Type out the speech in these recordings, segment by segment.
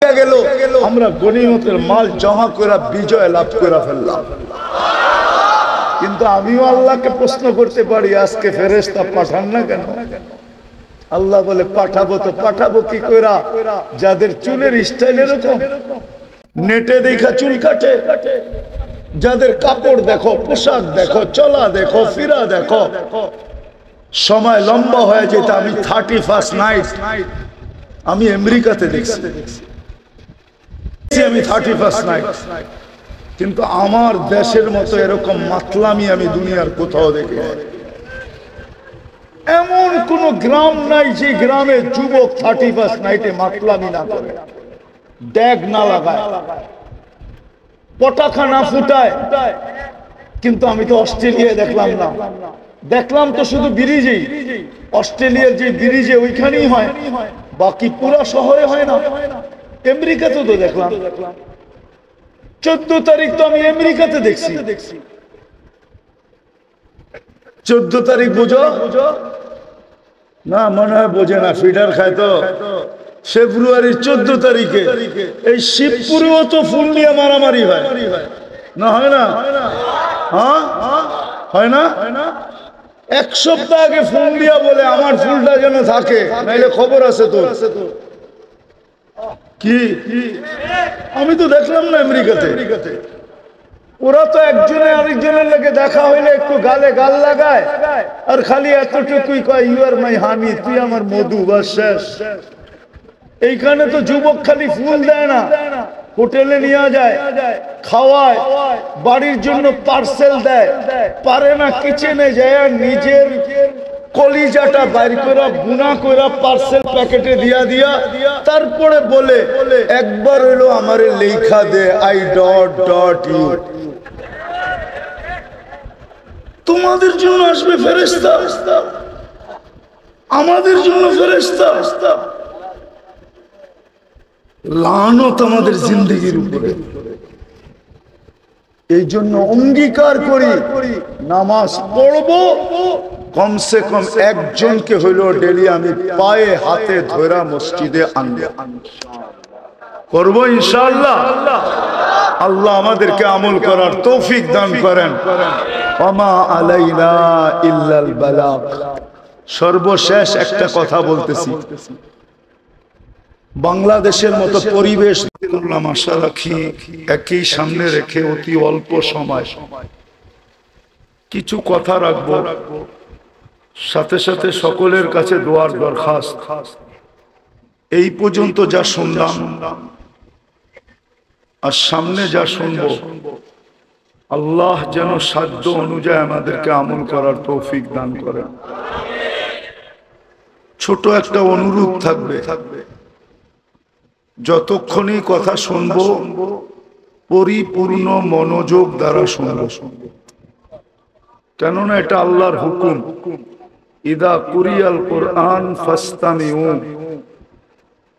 ঢুকে গেল, আমরা গনিমতের মাল জমা করে বিজয় লাভ করে ফেললাম। কিন্তু আমিও আল্লাহকে প্রশ্ন করতে পারি, আজকে ফেরেশতা পাঠান না কেন? আল্লাহ বলে পাঠাবো তো পাঠাবো কি কইরা, যাদের চুলের স্টাইল এরকম নেটে দেখা চুল কাটে, যাদের কাপড় দেখো, পোশাক দেখো, চলা দেখো, ফিরা দেখো, সময় লম্বা হয়ে যেতে। আমি 31st নাইট আমি আমেরিকাতে দেখছি, আমি 31st নাইট, কিন্তু আমার দেশের মতো এরকম মাতলামি আমি দুনিয়ার কোথাও দেখি। এমন কোন গ্রাম নাই যে গ্রামে যুবক 31st নাইটে মাতলামি না করে, ড্যাগ না লাগায়, পটাখা না ফুটায়। কিন্তু আমি তো অস্ট্রেলিয়ায় দেখলাম না, দেখলাম তো শুধু ব্রিজেই, অস্ট্রেলিয়ার যে ব্রিজে ওইখানেই হয়, বাকি পুরা শহরে হয় না। আমেরিকাতে তো দেখলাম, 14 তারিখ তো আমি আমেরিকাতে দেখছি। 14 তারিখ বুঝো না? মনে হয় বোঝে না, ফিডার খায় তো। ফেব্রুয়ারির 14 তারিখে এই শিবপুরেও তো ফুল নিয়ে মারামারি হয় না? হয় না? হ্যাঁ হয় না? 1 সপ্তাহ আগে ফুল দিয়া বলে আমার ফুলটা যেন থাকে, নাইলে খবর আছে তো। কি আমি তো দেখলাম না আমেরিকাতে, ওরা তো একজনে আরেকজনের লাগে দেখা হইলে একটু গালে গাল লাগায়, আর খালি এতটুকুই কয় ইউ আর মাই হানি, তুই আমার মধু, বাস শেষ। এইখানে তো যুবক খালি ফুল দেয় না, হোটেলে নিয়ে যায়, খাওয়ায়, বাড়ির জন্য পার্সেল দেয়, পারে না কিচেনে যায় নিজের কলিজাটা বাইর করে বুনা করে পার্সেল প্যাকেটে দিয়া দিয়া তারপরে বলে একবার হইলো আমারে লেখা দে আই ডট ডট ইউ। তোমাদের জন্য আসবে ফেরেশতা, আমাদের জন্য ফেরেশতা। লানত আমাদের জিন্দেগির উপরে। এই জন্য অঙ্গীকার করি, নামাজ পড়বো, কমসে কম একজনকে হইলো ডেলি আমি পায়ে হাতে ধরা মসজিদে আনবো, করবো ইনশাআল্লাহ। আল্লাহ আমাদেরকে আমল করার তৌফিক দান করেন। ওমা আলাইনা ইল্লাল বালাগ। সর্বশেষ একটা কথা বলতেছি, বাংলাদেশের মতো পরিবেশ করলাম আশা রাখি, একই সামনে রেখে অতি অল্প সময় কিছু কথা রাখবো, সাথে সাথে সকলের কাছে দোয়ার দরখাস্ত। এই পর্যন্ত যা শুনলাম আর সামনে যা শুনবো, আল্লাহ যেন সাধ্য অনুযায়ী আমাদেরকে আমল করার তৌফিক দান করেন। ছোট একটা অনুরোধ থাকবে, যতক্ষণই কথা শুনবো পরিপূর্ণ মনোযোগ দ্বারা শুনবো, কেননা এটা আল্লাহর হুকুম। ইদা কুরিয়াল কুরআন ফাসতামিউ,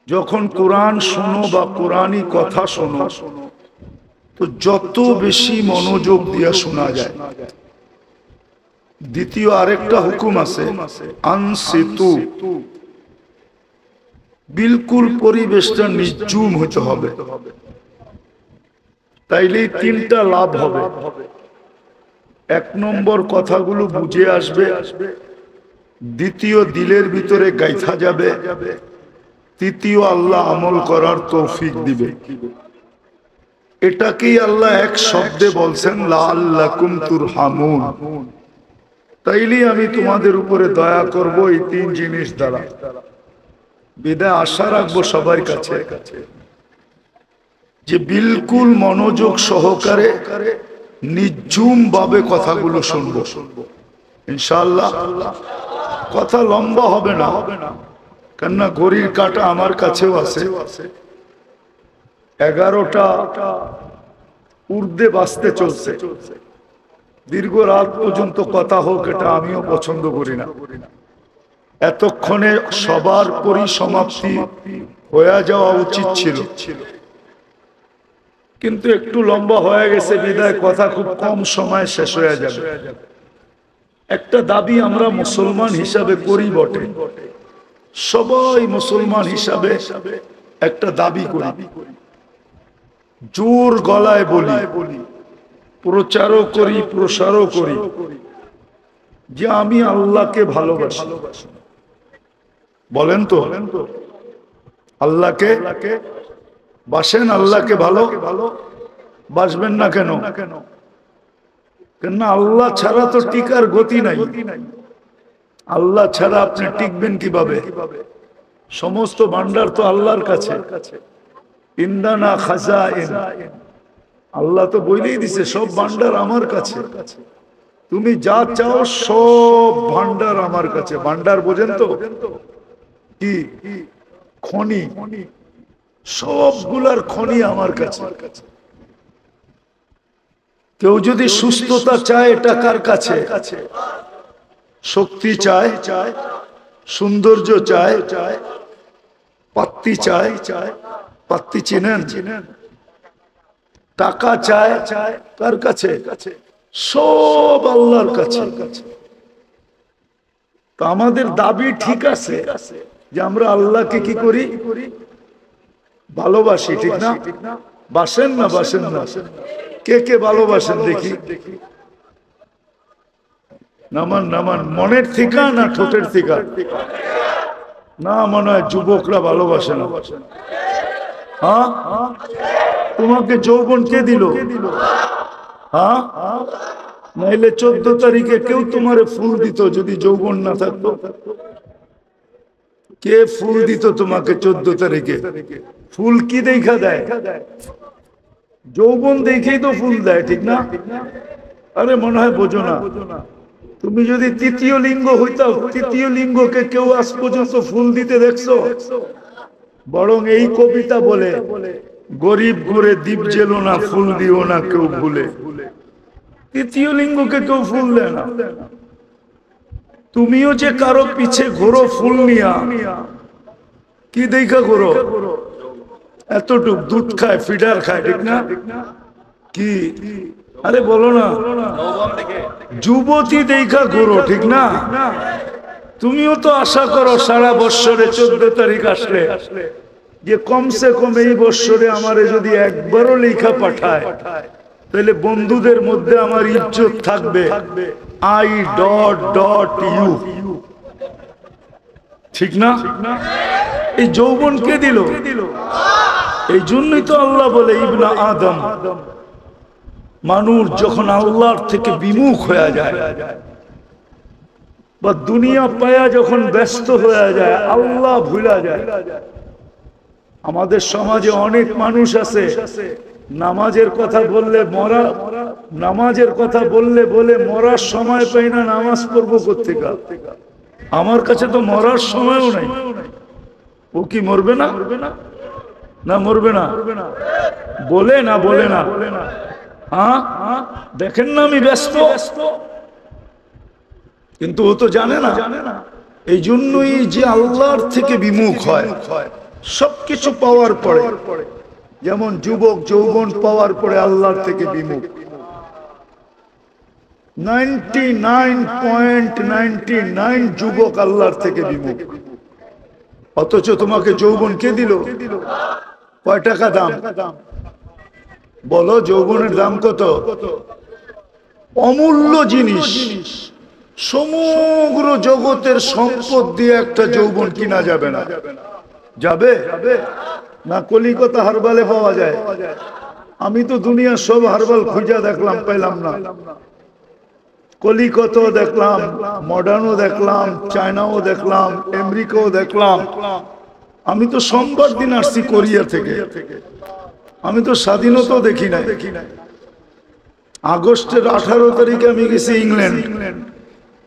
যখন কোরআন শোনো বা কোরআনী কথা শোনো তো যত বেশি মনোযোগ দিয়ে শোনা যায়। দ্বিতীয় আরেকটা হুকুম আছে, আনসিতু, বিলকুল পরিবেশটা নির্জুম হতে হবে, তাইলেই 3টা লাভ হবে। 1 নম্বর কথাগুলো বুঝে আসবে, দ্বিতীয় দিলের ভিতরে গাইথা যাবে, তৃতীয় আল্লাহ আমল করার তৌফিক দিবে। এটাকেই আল্লাহ এক শব্দে বলছেন লাআল্লাকুম তুরহামুন। তাইলেই আমি তোমাদের উপরে দয়া করব এই 3 জিনিস দ্বারা। বিদায় আশা রাখবো সবার কাছে যে বিলকুল মনোযোগ সহকারে নির্জুম ভাবে কথাগুলো শুনবো ইনশাআল্লাহ। কথা লম্বা হবে না, কেননা ঘড়ির কাঁটা আমার কাছেও আছে, 11টা ঊর্ধ্বে বাজতে চলছে। দীর্ঘ রাত পর্যন্ত কথা হোক, এটা আমিও পছন্দ করি না। এতক্ষণে সবার পরিসমাপ্তি হয়ে যাওয়া উচিত ছিল, কিন্তু একটু লম্বা হয়ে গেছে বিদায় কথা খুব কম সময় শেষ হয়ে যাবে। একটা দাবি আমরা মুসলমান হিসাবে করি বটে, সবাই মুসলমান হিসাবে একটা দাবি করি, জোর গলায় বলি, প্রচারও করি প্রসারও করি যে আমি আল্লাহকে ভালোবাসি। বলেন তো আল্লাহকে বাসেন? আল্লাহকে ভালো বাসবেন না কেন? কেন আল্লাহ ছাড়া তো টিকার গতি নাই। আল্লাহ ছাড়া আপনি টিকবেন কিভাবে? সমস্ত ভান্ডার তো আল্লাহর কাছে। ইন্দানা খাজাইন, আল্লাহ তো বলেই দিছে সব ভান্ডার আমার কাছে, তুমি যা চাও সব ভান্ডার আমার কাছে। ভান্ডার বোঝেন তো কি? খনি, সবগুলার খনি আমার কাছে। কেউ যদি সুস্থতা চায় টাকার কাছে, শক্তি চায়, সৌন্দর্য চায়, পাত্তি চায়, পাত্তি চিনেন? টাকা চায় কার কাছে? সব আল্লাহর কাছে। তো আমাদের দাবি ঠিক আছে যে আমরা আল্লাহকে কি করি? ভালোবাসি, ঠিক না? বাসেন না বাসেন না? কে কে ভালোবাসেন দেখি? নামান নামান। মনের থিকা না ঠোঁটের থিকা? না, মনে হয় যুবকরা ভালোবাসে না। হ্যাঁ, তোমাকে যৌবন কে দিল? হ্যাঁ, নাইলে 14 তারিখে কেউ তোমারে ফুল দিত যদি যৌবন না থাকতো? কে ফুল দিত তোমাকে 14 তারিখে? ফুল কি দেখা দেয়? যৌবন দেখেই তো ফুল দেয়, ঠিক না? আরে মনে হয় বোঝো না। তুমি যদি তৃতীয় লিঙ্গ হইতাও, তৃতীয় লিঙ্গকে কেউ আজ পর্যন্ত ফুল দিতে দেখছো? বরং এই কবিতা বলে, গরিব ঘুরে দ্বীপ জেলো না, ফুল দিও না কেউ ভুলে। তৃতীয় লিঙ্গকে কেউ ফুল দেয় না। তুমিও যে কারো পিছে ঘোরো ফুল নিয়া, কি দেখা ঘোরো? এতটুক দুধ খায়, ফিডার খায়, ঠিক না? কি? আরে বলো না, যুবতী দেখা ঘোরো, ঠিক না? তুমিও তো আশা করো সারা বৎসরে 14 তারিখ আসলে যে কমসে কম এই বৎসরে আমারে যদি একবারও লেখা পাঠায় তাহলে বন্ধুদের মধ্যে আমার ইজ্জত থাকবে। I...U, ঠিক না? এই যৌবন কে দিল? এই জন্যই তো আল্লাহ বলে ইবনা আদম, মানুষ যখন আল্লাহর থেকে বিমুখ হয়ে যায় বা দুনিয়া পায়া যখন ব্যস্ত হয়ে যায়, আল্লাহ ভুলা যায়। আমাদের সমাজে অনেক মানুষ আছে নামাজের কথা বললে মরা, নামাজের কথা বললে বলে মরার সময় পাই না, নামাজ পড়বো কোত্থেকে? আমার কাছে তো মরার সময়ও নাই। ও কি মরবে না? না মরবে না বলে না, বলে না। হ্যাঁ, দেখেন না আমি ব্যস্ত, কিন্তু ও তো জানে না। এই জন্যই যে আল্লাহর থেকে বিমুখ হয় সবকিছু পাওয়ার পরে, যেমন যুবক যৌবন পাওয়ার পরে আল্লাহর থেকে বিমুখ। 99.99 যুবক আল্লাহর থেকে বিমুখ। অথচ তোমাকে যৌবন কে দিল? কয় টাকা দাম? বলো, যৌবনের দাম কত? অমূল্য জিনিস। সমগ্র জগতের সম্পদ দিয়ে একটা যৌবন কিনা যাবে না। যাবে না? কলিকাতা হারবালে পাওয়া যায়। আমি তো দুনিয়ার সব হারবাল খুঁজা দেখলাম, পেলাম না। কলিকাতাও দেখলাম, মডার্নও দেখলাম, চায়নাও দেখলাম, আমেরিকাও দেখলাম। আমি তো সোমবার দিন আসছি কোরিয়া থেকে। আমি তো স্বাধীনতাও দেখি নাই। আগস্টের 18 তারিখে আমি গেছি ইংল্যান্ড।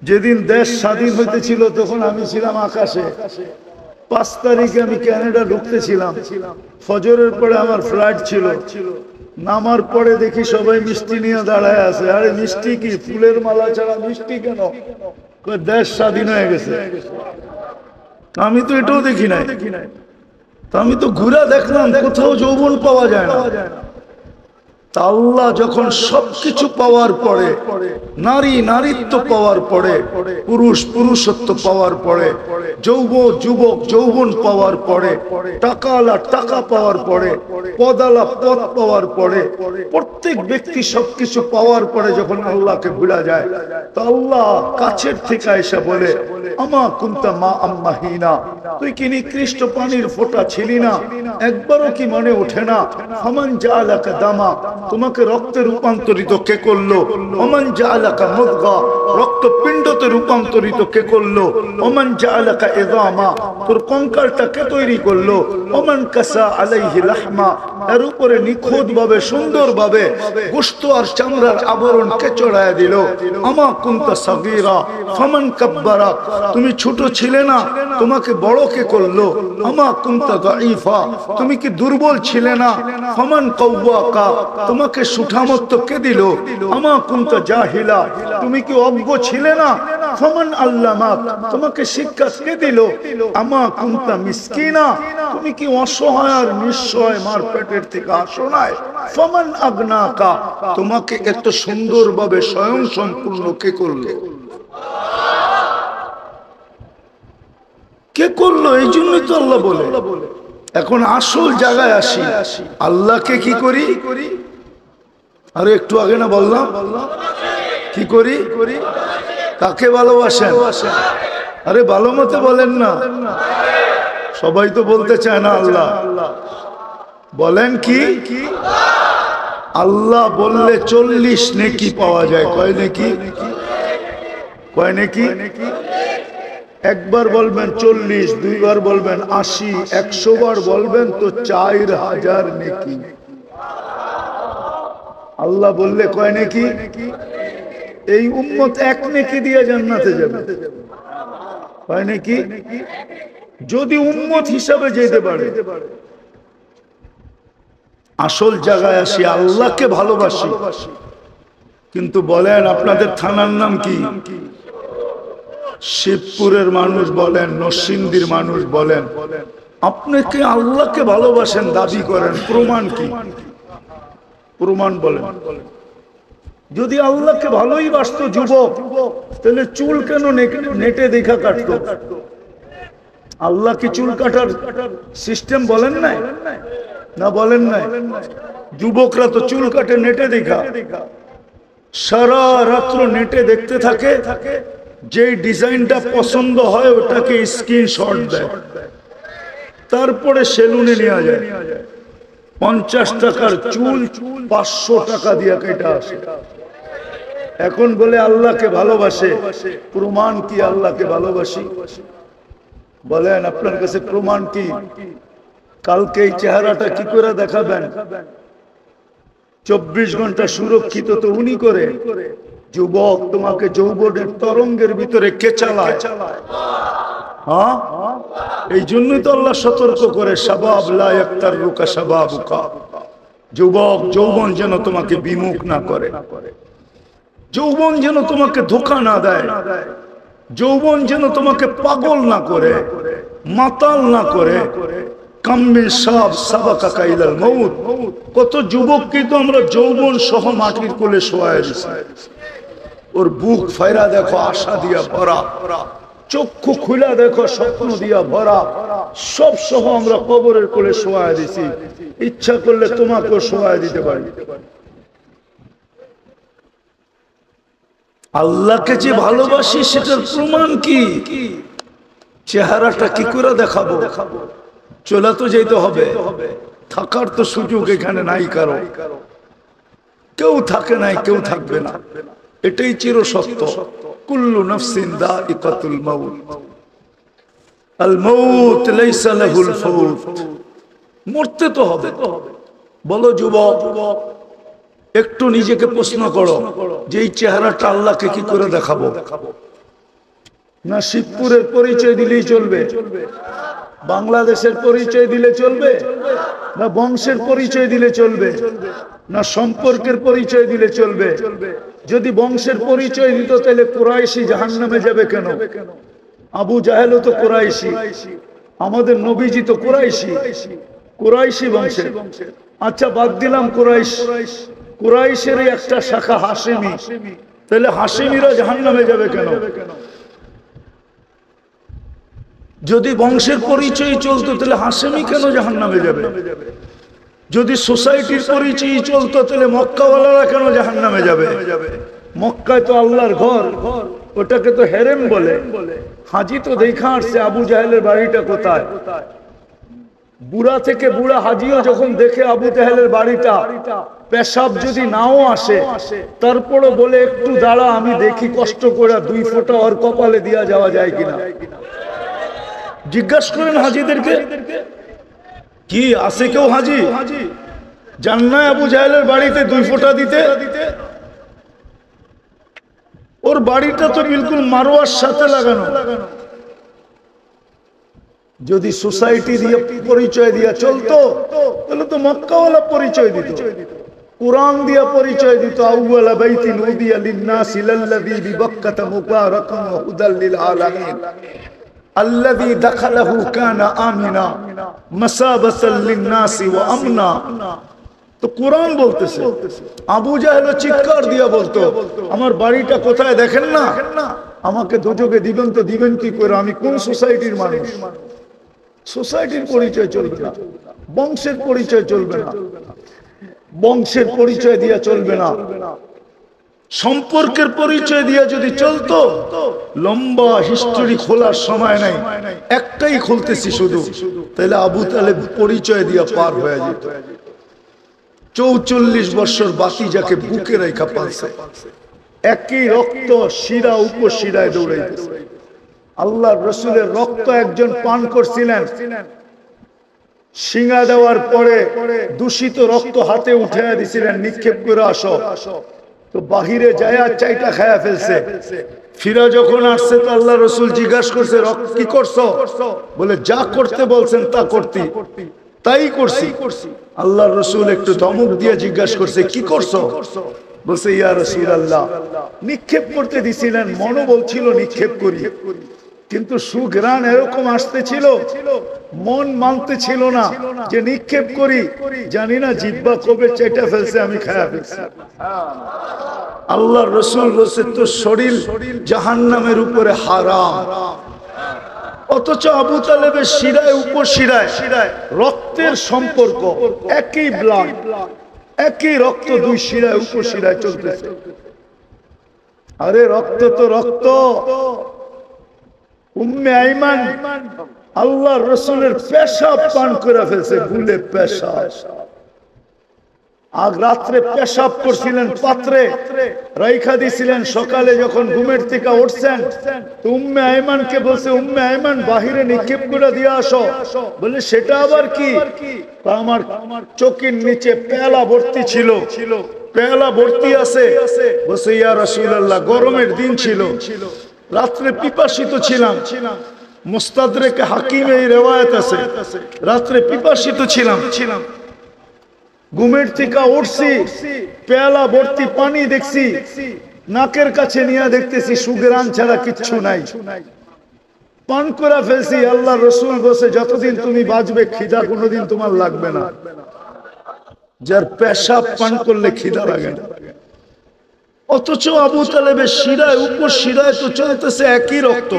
যেদিন দেশ স্বাধীন হইতেছিল তখন আমি ছিলাম আকাশে। 5 তারিখে আমি কানাডা ঢুকতেছিলাম। ফজরের পরে আমার ফ্লাইট ছিল। নামার পরে দেখি সবাই মিষ্টি নিয়ে দাঁড়ায় আছে। আরে মিষ্টি কি? ফুলের মালা ছাড়া মিষ্টি কেন? দেশ স্বাধীন হয়ে গেছে। আমি তো এটাও দেখি নাই। আমি তো ঘুরে দেখলাম, কোথাও যৌবন পাওয়া যায় না। তা আল্লাহ যখন সবকিছু পাওয়ার পরে, নারী নারীত্ব পাওয়ার পরে, পুরুষ পুরুষত্ব পাওয়ার পরে, যুবক যৌবন পাওয়ার পরে, টাকাওয়ালা টাকা পাওয়ার পরে, পদালা পদ পাওয়ার পরে, প্রত্যেক ব্যক্তি সবকিছু পাওয়ার পরে যখন আল্লাহকে ভুলা যায়, তা আল্লাহ কাছের থেকে এসে বলে, আমা কুনতা মা আম্মাহিনা, তুই কি নিকৃষ্ট পানির ফোঁটা ছিলি না? একবারও কি মনে ওঠে না? ফামান জাআলাকা দামা, তোমাকে রক্তে রূপান্তরিত কে করলো? ওমান জাআলাকা মুদগা, রক্তপিণ্ডতে রূপান্তরিত কে করলো? ওমান জাআলাকা ইযামা, তোর কঙ্কালটা কে তৈরি করলো? ওমান কাসা আলাইহি লাহমা, এর উপরে নিখুঁত ভাবে সুন্দর ভাবে গোশত আর চামড়ার আবরণ কে চড়ায় দিল? আমা কুনতা সাগীরা ফামান কাব্বারা, তুমি ছোট ছিলে না, তোমাকে বড় কে করলো? আমা কুনতা দাঈফা, তুমি কি দুর্বল ছিলে না? ফামান কাওয়াকা, তোমাকে সুঠামত্ব কে দিল? আমা কুনতা জাহিলা, তুমি কি অজ্ঞ ছিলে না? ফামান আল্লামাক, তোমাকে শিক্ষা কে দিল? আমা কুনতা মিসকিনা, তুমি কি অসহায় আর নিঃসহায় মার পেটের থেকে আসো নাই? ফামান আগনাকা, তোমাকে এত সুন্দরভাবে স্বয়ং সম্পূর্ণ কে করলো? কে করলো? এই জন্যই তো আল্লাহ বলে। এখন আসল জায়গায় আসি, আল্লাহকে কি করি? আরে একটু আগে না বললাম কি করি? কাকে ভালোবাসেন? আরে ভালো মতে বলেন না, সবাই তো বলতে চায় না। আল্লাহ বলেন কি? আল্লাহ বললে 40 নেকি পাওয়া যায়। কয় নেকি? কয় নেকি? একবার বলবেন 40, দুইবার বলবেন 80, 100 বার বলবেন তো 4000 নেকি। আল্লাহ বললে কয় নেকি? এই উম্মত এক নেকি দিয়ে জান্নাতে যাবে। কয় নেকি? যদি উম্মত হিসাবে যেতে পারে। আসল জায়গায় আসি, আল্লাহকে ভালোবাসি, কিন্তু বলেন আপনাদের থানার নাম কি? শিবপুরের মানুষ বলেন, নরসিংদীর মানুষ বলেন, আপনি কি আল্লাহকে ভালোবাসেন দাবি করেন, প্রমাণ কি? প্রমাণ বলেন। যদি আল্লাহকে ভালোই বাসতো যুবক, তাহলে চুল কেন নেটে দেখা কাটতো? আল্লাহ কি চুল কাটার সিস্টেম বলেন নাই? না বলেন নাই? যুবকরা তো চুল কাটে নেটে দেখা, সারা রাত্র নেটে দেখতে থাকে, যে ডিজাইনটা পছন্দ হয় ওটাকে স্ক্রিনশট দেয়, তারপরে সেলুনে নেওয়া যায়। 50 টাকার চুল 500 টাকা দিয়ে কেটে আসে। এখন বলে আল্লাহকে ভালোবাসে। প্রমাণ কি আল্লাহকে ভালোবাসি? বলেন আপনার কাছে প্রমাণ কি? কালকে এই চেহারাটা কি করে দেখাবেন? 24 ঘন্টা সুরক্ষিত তো উনি করে। যুবক, তোমাকে যৌবনের তরঙ্গের ভিতরে কে চালায়? হ্যাঁ, এই জন্যই তো আল্লাহ সতর্ক করে, শাবাব লা ইয়াক্তারুকা শাবাবুকা, যুবক যৌবন যেন তোমাকে বিমুখ না করে, যৌবন যেন তোমাকে ধোঁকা না দেয়, যৌবন যেন তোমাকে পাগল না করে, মাতাল না করে। কাম্মিন সাব সাবাকা ইলাল মউত, কত যুবককে তো আমরা যৌবন সহ মাটির কোলে শোয়ায় দিছি। ওর বুক ফায়রা দেখো আশা দিয়া ভরা, চক্ষু খুলা দেখো স্বপ্ন দিয়া ভরা, সব সহ আমরা কবরের কোলে শোয়ায় দিছি। ইচ্ছা করলে তোমাকেও শোয়ায় দিতে পারি। আল্লাহকে যে ভালোবাসি সেটার প্রমাণ কি? চেহারাটা কি করে দেখাবো? চলে তো যেতে হবে, থাকার তো সুযোগ এখানে নাই কারো, কেউ থাকে নাই, কেউ থাকবে না, এটাই চির সত্য। কুল্লু নাফসিন দাইকাতুল মাউত, আল মাউত লাইসা লাহুল ফাউত, মরতে তো হবে। বলো যুবক, একটু নিজেকে প্রশ্ন করো যে এই চেহারাটা আল্লাহকে কি করে দেখাবো? না শিবপুরের পরিচয় দিলেই চলবে? বাংলাদেশের পরিচয় দিলে চলবে? না বংশের পরিচয় দিলে চলবে? না সম্পর্কের পরিচয় দিলে চলবে? যদি বংশের পরিচয় দিত তাহলে কুরাইশি জাহান্নামে যাবে কেন? আবু জাহেলও তো কুরাইশি, আমাদের নবীজি তো কুরাইশি, কুরাইশি বংশের। আচ্ছা বাদ দিলাম কুরাইশ, কুরাইশের একটা শাখা হাশিমি, তাহলে হাশিমিরা জাহান্নামে যাবে কেন? যদি বংশের পরিচয় চলতো তাহলে হাশিমি কেন জাহান্নামে যাবে? যদি সোসাইটির পরিচয় চলতো তাহলে মক্কাওয়ালারা কেন জাহান্নামে যাবে? মক্কায় তো আল্লাহর ঘর, ওটাকে তো হেরেম বলে। হাজি তো দেখা আসছে আবু জাহেলের বাড়িটা কোথায়। বুড়া থেকে বুড়া হাজিও যখন দেখে আবু জাহেলের বাড়িটা, পেশাব যদি নাও আসে তারপরে বলে একটু দাঁড়া আমি দেখি কষ্ট করে 2 ফোঁটা ওর কপালে দিয়া যাওয়া যায় কিনা। জিজ্ঞাসা করেন হাজিদেরকে, কি আছে কেউ হাজি জান না আবু জাহেলের বাড়িতে 2 ফোঁটা দিতে? ওর বাড়িটা তো বিলকুল মারোয়ার সাথে লাগানো। যদি সোসাইটি দিয়ে পরিচয় দিয়া চলতো তাহলে তো মক্কাওয়ালা পরিচয় দিত, কুরআন দিয়া পরিচয় দিত। আউয়ালা বাইতিন উদিয়া লিন-নাসি লাল্লাযী বিবাক্কাতা মুবারাকান ওয়া হুদাল লিল আলামিন আল্লাযী দাখালাহু কানা আমিনা মাসাবাতাল লিন-নাসি ওয়া আমনা। তো কুরআন বলতেছে। আবু জাহেল চিৎকার দিয়া বলতো আমার বাড়িটা কোথায় দেখেন না, আমাকে দোজখে দিবেন তো দিবেন কি করে, আমি কোন সোসাইটির মানুষ? সোসাইটির পরিচয় চলবে না, বংশের পরিচয় চলবে না, বংশের পরিচয় দিয়া চলবে না, সম্পর্কের পরিচয় দিয়া যদি চলতো। লম্বা হিস্টোরি খোলার সময় নাই, একটাই খুলতেছি শুধু, তাহলে আবু তালেব পরিচয় দিয়া পার হয়ে যেত। 44 বছর বাতি যাকে বুকে রেখা পালছে, একই রক্ত শিরা উপশিরায় দৌড়াইতেছে। আল্লাহ রসুলের রক্ত একজন পান করছিলেন, শিঙা দেওয়ার পরে দূষিত রক্ত হাতে উঠাইয়া দিছিলেন, নিক্ষেপ করে আসো। তো বাহিরে যায়া চাইটা খায়া ফেলছে। ফিরা যখন আসছে তো আল্লাহ রসুল জিজ্ঞাসা করছে রক্ত কি করছো? বলে যা করতে বলছেন তা করতি, তাই করছি। আল্লাহ রসুল একটু ধমক দিয়ে জিজ্ঞাসা করছে কি করছো? বলছে ইয়া রাসূলুল্লাহ, নিক্ষেপ করতে দিছিলেন, মনও বলছিল নিক্ষেপ করি, কিন্তু সুঘ্রাণ এরকম আসতেছিল, মন মানতে ছিল না যে নিক্ষেপ করি। জানি না জিহ্বা কবে চেটে ফেলছে, আমি খায়া ফেলছি। আল্লাহ রসুল বলছে তো শরীর জাহান্নামের উপরে হারাম। অথচ আবু তালেবের শিরায় উপশিরায় রক্তের সম্পর্ক, একই ব্লাড, একই রক্ত, 2 শিরায় উপশিরায় চলতেছে। আরে রক্ত তো রক্ত। উম্মে আইমান আল্লাহ রসুলের পেশাব পান করে ফেলছে, ভুলে পেশাব। আগ রাত্রে পেশাব করছিলেন, পাত্রে রাইখা দিছিলেন, সকালে যখন ঘুমের থেকে উঠছেন তো উম্মে আইমানকে বলছে উম্মে আইমান বাহিরে নিক্ষেপ করে দিয়ে আসো। বলে সেটা আবার কি? আমার চোখের নিচে পেয়ালা ভর্তি ছিল, পেয়ালা ভর্তি আছে। বলছে ইয়া রাসূলুল্লাহ, গরমের দিন ছিল, রাত্রে পিপাসিত ছিলাম। মুস্তাদরেকে হাকিমে এই রিওয়ায়াত আছে, রাত্রে পিপাসিত ছিলাম, ঘুমের থেকে উঠছি, পেয়ালা ভর্তি পানি দেখছি, নাকের কাছে নিয়ে দেখতেছি সুগরান ছাড়া কিচ্ছু নাই, পান করে ফেলছি। আল্লাহ রসুল বসে যতদিন তুমি বাঁচবে খিদা কোনোদিন তোমার লাগবে না। যার পেশাব পান করলে খিদা লাগে না। অথচ আবু তালেবের শিরায় উপশিরায় তো চলতেছে একই রক্ত।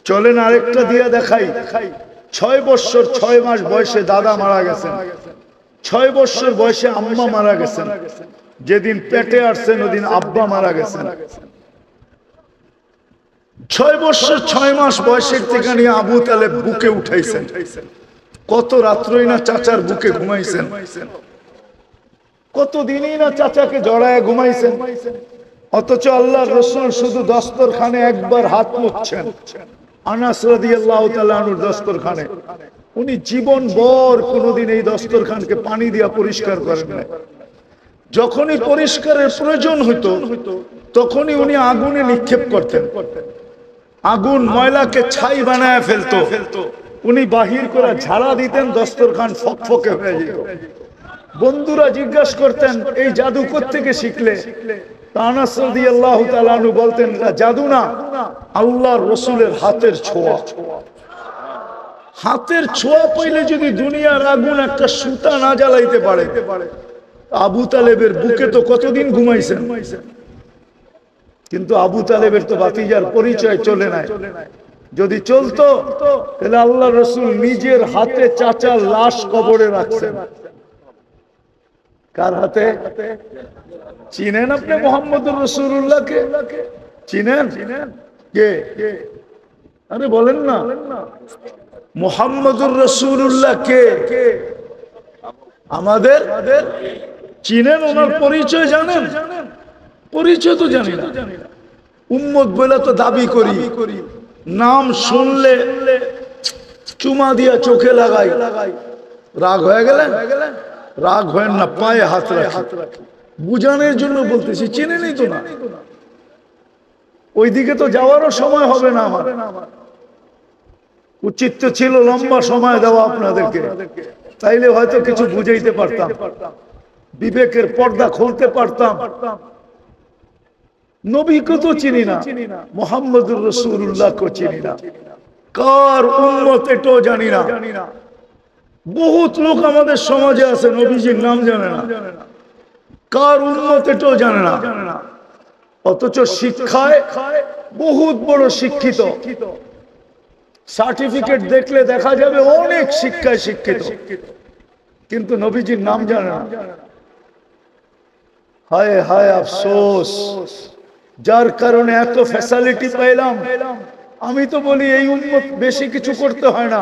চলেন আরেকটা দিয়া দেখাই। 6 বছর 6 মাস বয়সে দাদা মারা গেছেন, 6 বছর বয়সে আম্মা মারা গেছেন, যেদিন পেটে আসছেন ওদিন আব্বা মারা গেছেন। 6 বছর 6 মাস বয়সের থেকে নিয়ে আবু তালেব বুকে উঠাইছেন। কত রাত্রই না চাচার বুকে ঘুমাইছেন, কতদিনই না চাচাকে জড়ায় ঘুমাইছেন। অথচ আল্লাহর রাসূল শুধু দস্তরখানে একবার হাত মুছছেন, আনাস রাদিয়াল্লাহু তাআলা আনহুর দস্তরখানে। উনি জীবন ভর কোনোদিন এই দস্তরখানকে পানি দিয়া পরিষ্কার করেন না। যখনই পরিষ্কারের প্রয়োজন হইতো তখনই উনি আগুনে নিক্ষেপ করতেন, আগুন ময়লাকে ছাই বানায় ফেলতো, উনি বাহির করে ঝাড়া দিতেন, দস্তরখান ফকফকে হয়ে যেত। বন্ধুরা জিজ্ঞাসা করতেন এই জাদু কোত্থেকে শিখলে? আনাস রাদিয়াল্লাহু তাআলা আনহু বলতেন জাদু না, আল্লাহর রাসূলের হাতের ছোঁয়া। হাতের ছোঁয়া পাইলে যদি দুনিয়ার আগুন একটা সুতা না জ্বালাইতে পারে, আবু তালেবের বুকে তো কতদিন ঘুমাইছেন, কিন্তু আবু তালেবের তো ভাতিজার পরিচয় চলে নাই। যদি চলতো তাহলে আল্লাহ রসুল নিজের হাতে চাচার লাশ কবরে রাখছেন। কার হাতে? চিনেন আপনি মোহাম্মদুর রাসূলুল্লাহকে? চিনেন কে? আরে বলেন না, মোহাম্মদুর রাসূলুল্লাহ কে? আমাদের চিনেন? ওনার পরিচয় জানেন? পরিচয় তো জানি না। উম্মত বলে তো দাবি করি, নাম শুনলে চুমা দিয়া চোখে লাগাই। রাগ হয়ে গেলেন? রাগ হয় না, পায়ে হাত রাখি। বুঝানোর জন্য বলতেছি, চিনেনই তো না। ওইদিকে তো যাওয়ারও সময় হবে না আমার। উচিত তো ছিল লম্বা সময় দেওয়া আপনাদেরকে, তাইলে হয়তো কিছু বুঝাইতে পারতাম, বিবেকের পর্দা খুলতে পারতাম। নবীকে তো চিনি না, মুহাম্মদুর রাসূলুল্লাহকে চিনি না, কার উম্মত এটাও জানি না। বহুত লোক আমাদের সমাজে আছে নবীজির নাম জানে না, কার উম্মত এটাও জানে না, অথচ শিক্ষায় বহুত বড় শিক্ষিত। সার্টিফিকেট দেখলে দেখা যাবে অনেক শিক্ষায় শিক্ষিত, কিন্তু নবীজির নাম জানে না। হায় হায় আফসোস, যার কারণে এত ফ্যাসিলিটি পাইলাম। আমি তো বলি এই উম্মত বেশি কিছু করতে হয় না,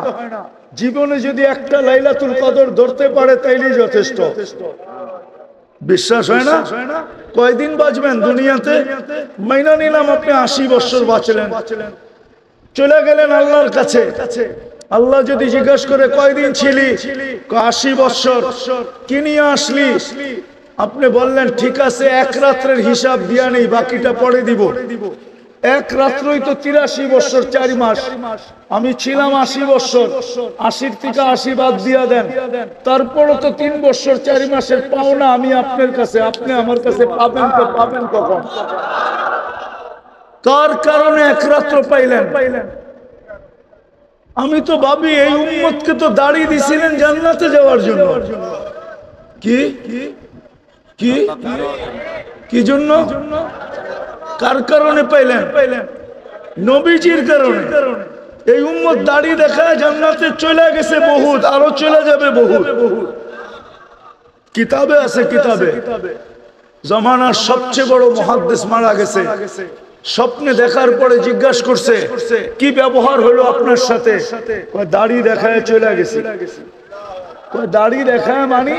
জীবনে যদি একটা লাইলাতুল কদর ধরতে পারে তাইলেই যথেষ্ট। বিশ্বাস হয় না? কয়দিন বাঁচবেন দুনিয়াতে? মাইনা নিলাম আপনি 80 বছর বাঁচলেন, চলে গেলেন আল্লাহর কাছে। আল্লাহ যদি জিজ্ঞাসা করে কয়দিন ছিলি, 80 বছর, কি নিয়ে আসলি? আপনি বললেন ঠিক আছে, এক রাত্রের হিসাব দিয়া নেই, বাকিটা পরে দিব। এক রাত্রই তো 83 বছর 4 মাস। আমি ছিলাম 80 বছর, 80 থেকে 80 বাদ দিয়া দেন, তারপরও তো 3 বছর 4 মাসের পাওনা আমি আপনার কাছে, আপনি আমার কাছে পাবেন তো পাবেন কখন? কার কারণে এক রাত্র পাইলেন? আমি তো ভাবি এই উম্মতকে তো দাড়ি দিছিলেন জান্নাতে যাওয়ার জন্য। কি কি কি জন্য? কার কারণে পাইলেন? নবীজির কারণে। এই উম্মত দাড়ি দেখায় জান্নাতে চলে গেছে বহুত, আরো চলে যাবে বহুত। কিতাবে আছে, কিতাবে জামানার সবচেয়ে বড় মুহাদ্দিস মারা গেছে। স্বপ্নে দেখার পরে জিজ্ঞাসা করছে কি ব্যবহার হলো আপনার সাথে? দাড়ি দেখায় চলে গেছে। দাড়ি দেখায় মানে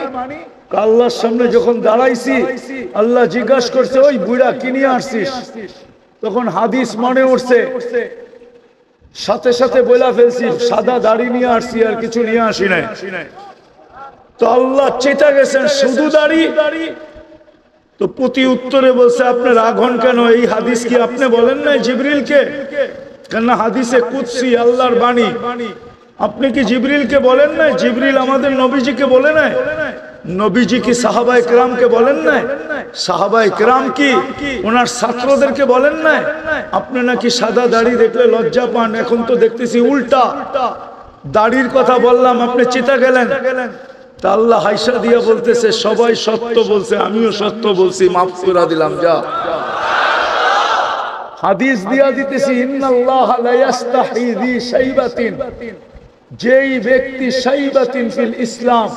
আল্লাহর সামনে যখন দাঁড়াইছি, আল্লাহ জিজ্ঞাসা করছে ওই বুড়া কি নিয়ে আসছিস? তখন হাদিস মনে উঠছে, সাথে সাথে বলে ফেলছি সাদা দাড়ি নিয়ে আসছি, আর কিছু নিয়ে আসি নাই। তো আল্লাহ চেতা গেছেন শুধু দাড়ি। তো প্রতি উত্তরে বলছে আপনি রাগ হন কেন? এই হাদিস কি আপনি বলেন নাই জিবরিলকে? কেন হাদিসে কুদসি আল্লাহর বাণী, আপনি কি জিবরিলকে বলেন নাই? জিবরিল আমাদের নবীজিকে বলে নাই? নবীজি কি সাহাবায়ে কেরামকে বলেন নাই? সাহাবায়ে কেরাম কি ওনার ছাত্রদেরকে বলেন নাই? আপনি নাকি সাদা দাড়ি দেখলে লজ্জা পান, এখন তো দেখতেছি উল্টা। দাড়ির কথা বললাম, আপনি চেতা গেলেন। তা আল্লাহ হাইসা দিয়া বলতেছে সবাই সত্য বলছে, আমিও সত্য বলছি, মাফ করে দিলাম, যা। হাদিস দিয়া দিতেছি ইন্নাল্লাহা লা ইস্তাহি যি শাইবাতিন, যেই ব্যক্তি শাইবাতিন ফিল ইসলাম,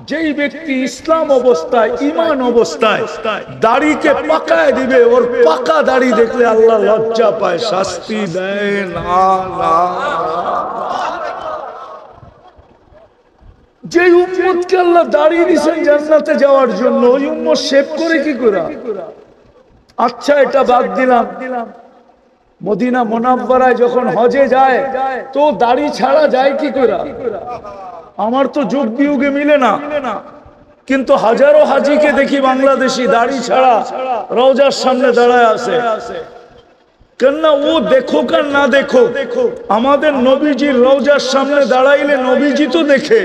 যেই ব্যক্তি ইসলাম অবস্থায়, ঈমান অবস্থায় দাড়িকে পাকায় দিবে, ওর পাকা দাড়ি দেখলে আল্লাহ লজ্জা পায়, শাস্তি দেয় না। যে উম্মতকে আল্লাহ দাঁড়িয়ে দিয়েছেন জান্নাতে যাওয়ার জন্য, ওই উম্মত শেভ করে কি করে? আচ্ছা এটা বাদ দিলাম, মদিনা মুনাওয়ারায় যখন হজে যায় তো দাড়ি ছাড়া যায় কি করে? আমার তো যুগ বিয়োগে মিলে না, কিন্তু হাজারো হাজিকে দেখি বাংলাদেশি দাড়ি ছাড়া রওজার সামনে দাঁড়ায় আছে। কেননা ও দেখো আর না দেখো, আমাদের নবীজির রওজার সামনে দাঁড়াইলে নবীজি তো দেখে।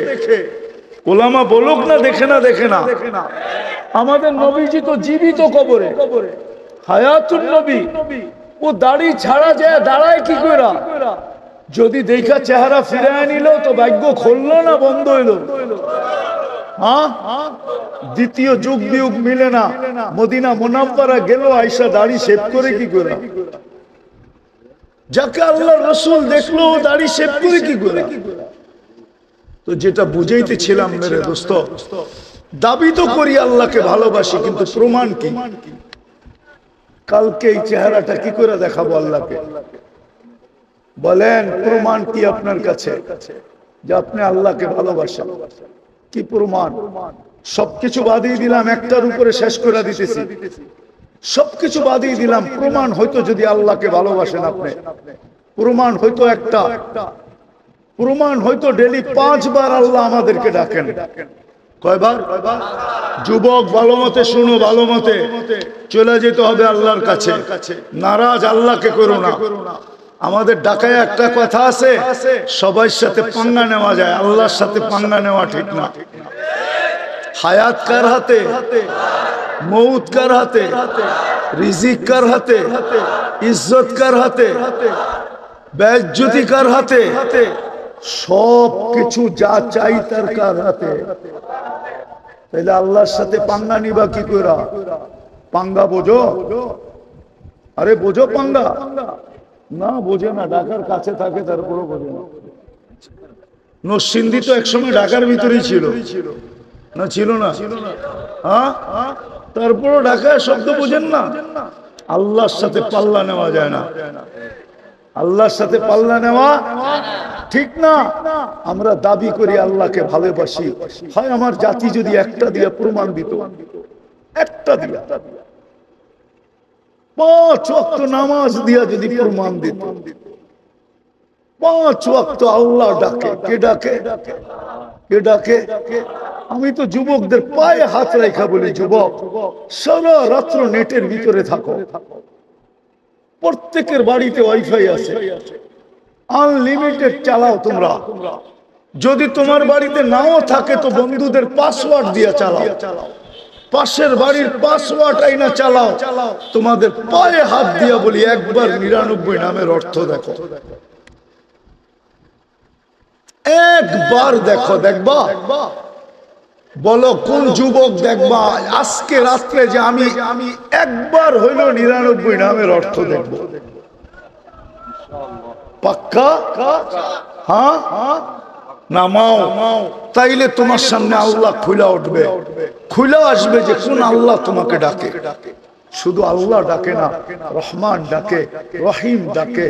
ওলামা বলুক না দেখে না, দেখে না, আমাদের নবীজি তো জীবিত কবরে, হায়াতুন নবী। ও দাড়ি ছাড়া যায় দাঁড়ায় কি করে? যদি দেখা চেহারা ফিরায় নিল তো ভাগ্য খুললো না বন্ধ হইল? হ্যাঁ, দ্বিতীয় যুগ বিয়োগ মিলে না। মদিনা মুনাওয়ারা গেল, আয়েশা দাড়ি শেভ করে কি করে? যাকে আল্লাহ রসুল দেখলো দাড়ি শেভ করে কি করে? তো যেটা বুঝাইতেছিলাম মেরে দোস্ত, দাবি তো করি আল্লাহকে ভালোবাসি, কিন্তু প্রমাণ কি? কালকে এই চেহারাটা কি করে দেখাবো আল্লাহকে? বলেন প্রমাণ কি আপনার কাছে যে আপনি আল্লাহকে ভালোবাসেন? কি প্রমাণ? সবকিছু বাদিয়ে দিলাম, একটার উপরে শেষ করে দিতেছি। সবকিছু বাদিয়ে দিলাম, প্রমাণ হয়তো যদি আল্লাহকে ভালোবাসেন আপনি, প্রমাণ হয়তো একটা, প্রমাণ হয়তো ডেলি 5 বার আল্লাহ আমাদেরকে ডাকেন। কয়বার? যুবক ভালো মতে শুনো, ভালো মতে চলে যেতে হবে আল্লাহর কাছে। নারাজ আল্লাহকে করো না। আমাদের ঢাকায় একটা কথা আছে, সবার সাথে পাঙ্গা নেওয়া যায়, আল্লাহর সাথে পাঙ্গা নেওয়া ঠিক না। হায়াত কার হাতে? মৌত কার হাতে? রিজিক কার হাতে? ইজ্জত কার হাতে? বেইজ্জতি কার হাতে? সব কিছু যা চাই তার কার হাতে? তাহলে আল্লাহর সাথে পাঙ্গা নিবা কি করে? পাঙ্গা বোঝো? আরে বোঝো পাঙ্গা? না বোঝে না, ঢাকার কাছে থাকে তারপরও বোঝে না। নরসিংদী তো একসময় ঢাকার ভিতরেই ছিল না? ছিল না? হ্যাঁ, তারপরও ঢাকায় শব্দ বোঝেন না। আল্লাহর সাথে পাল্লা নেওয়া যায় না। আল্লাহর সাথে পাল্লা নেওয়া ঠিক না। আমরা দাবি করি আল্লাহকে ভালোবাসি, হয় আমার জাতি যদি একটা দিয়ে প্রমাণ দিত, একটা দিয়া 5 ওয়াক্ত নামাজ দিয়া যদি প্রমাণ দিত, 5 ওয়াক্ত আল্লাহ ডাকে। কে ডাকে? কে ডাকে? আমি তো যুবকদের পায়ে হাত রাখা বলি, যুবক সারা রাত্র নেটের ভিতরে থাকো। প্রত্যেকের বাড়িতে ওয়াইফাই আছে, আনলিমিটেড চালাও তোমরা। যদি তোমার বাড়িতে নাও থাকে তো বন্ধুদের পাসওয়ার্ড দিয়ে চালাও, পাশের বাড়ির পাসওয়ার্ড আইনা চালাও। তোমাদের পায়ে হাত দিয়া বলি, একবার 99 নামের অর্থ দেখো, একবার দেখো। দেখবা? বলো কোন যুবক দেখবা আজকে রাত্রে যে আমি একবার হইল 99 নামের অর্থ দেখবো? পাক্কা? হ্যাঁ, নামাও, তাইলে তোমার সামনে আল্লাহ খুলে উঠবে, খুলে আসবে যে কোন আল্লাহ তোমাকে ডাকে। শুধু আল্লাহ ডাকে না, রহমান ডাকে, রহিম ডাকে,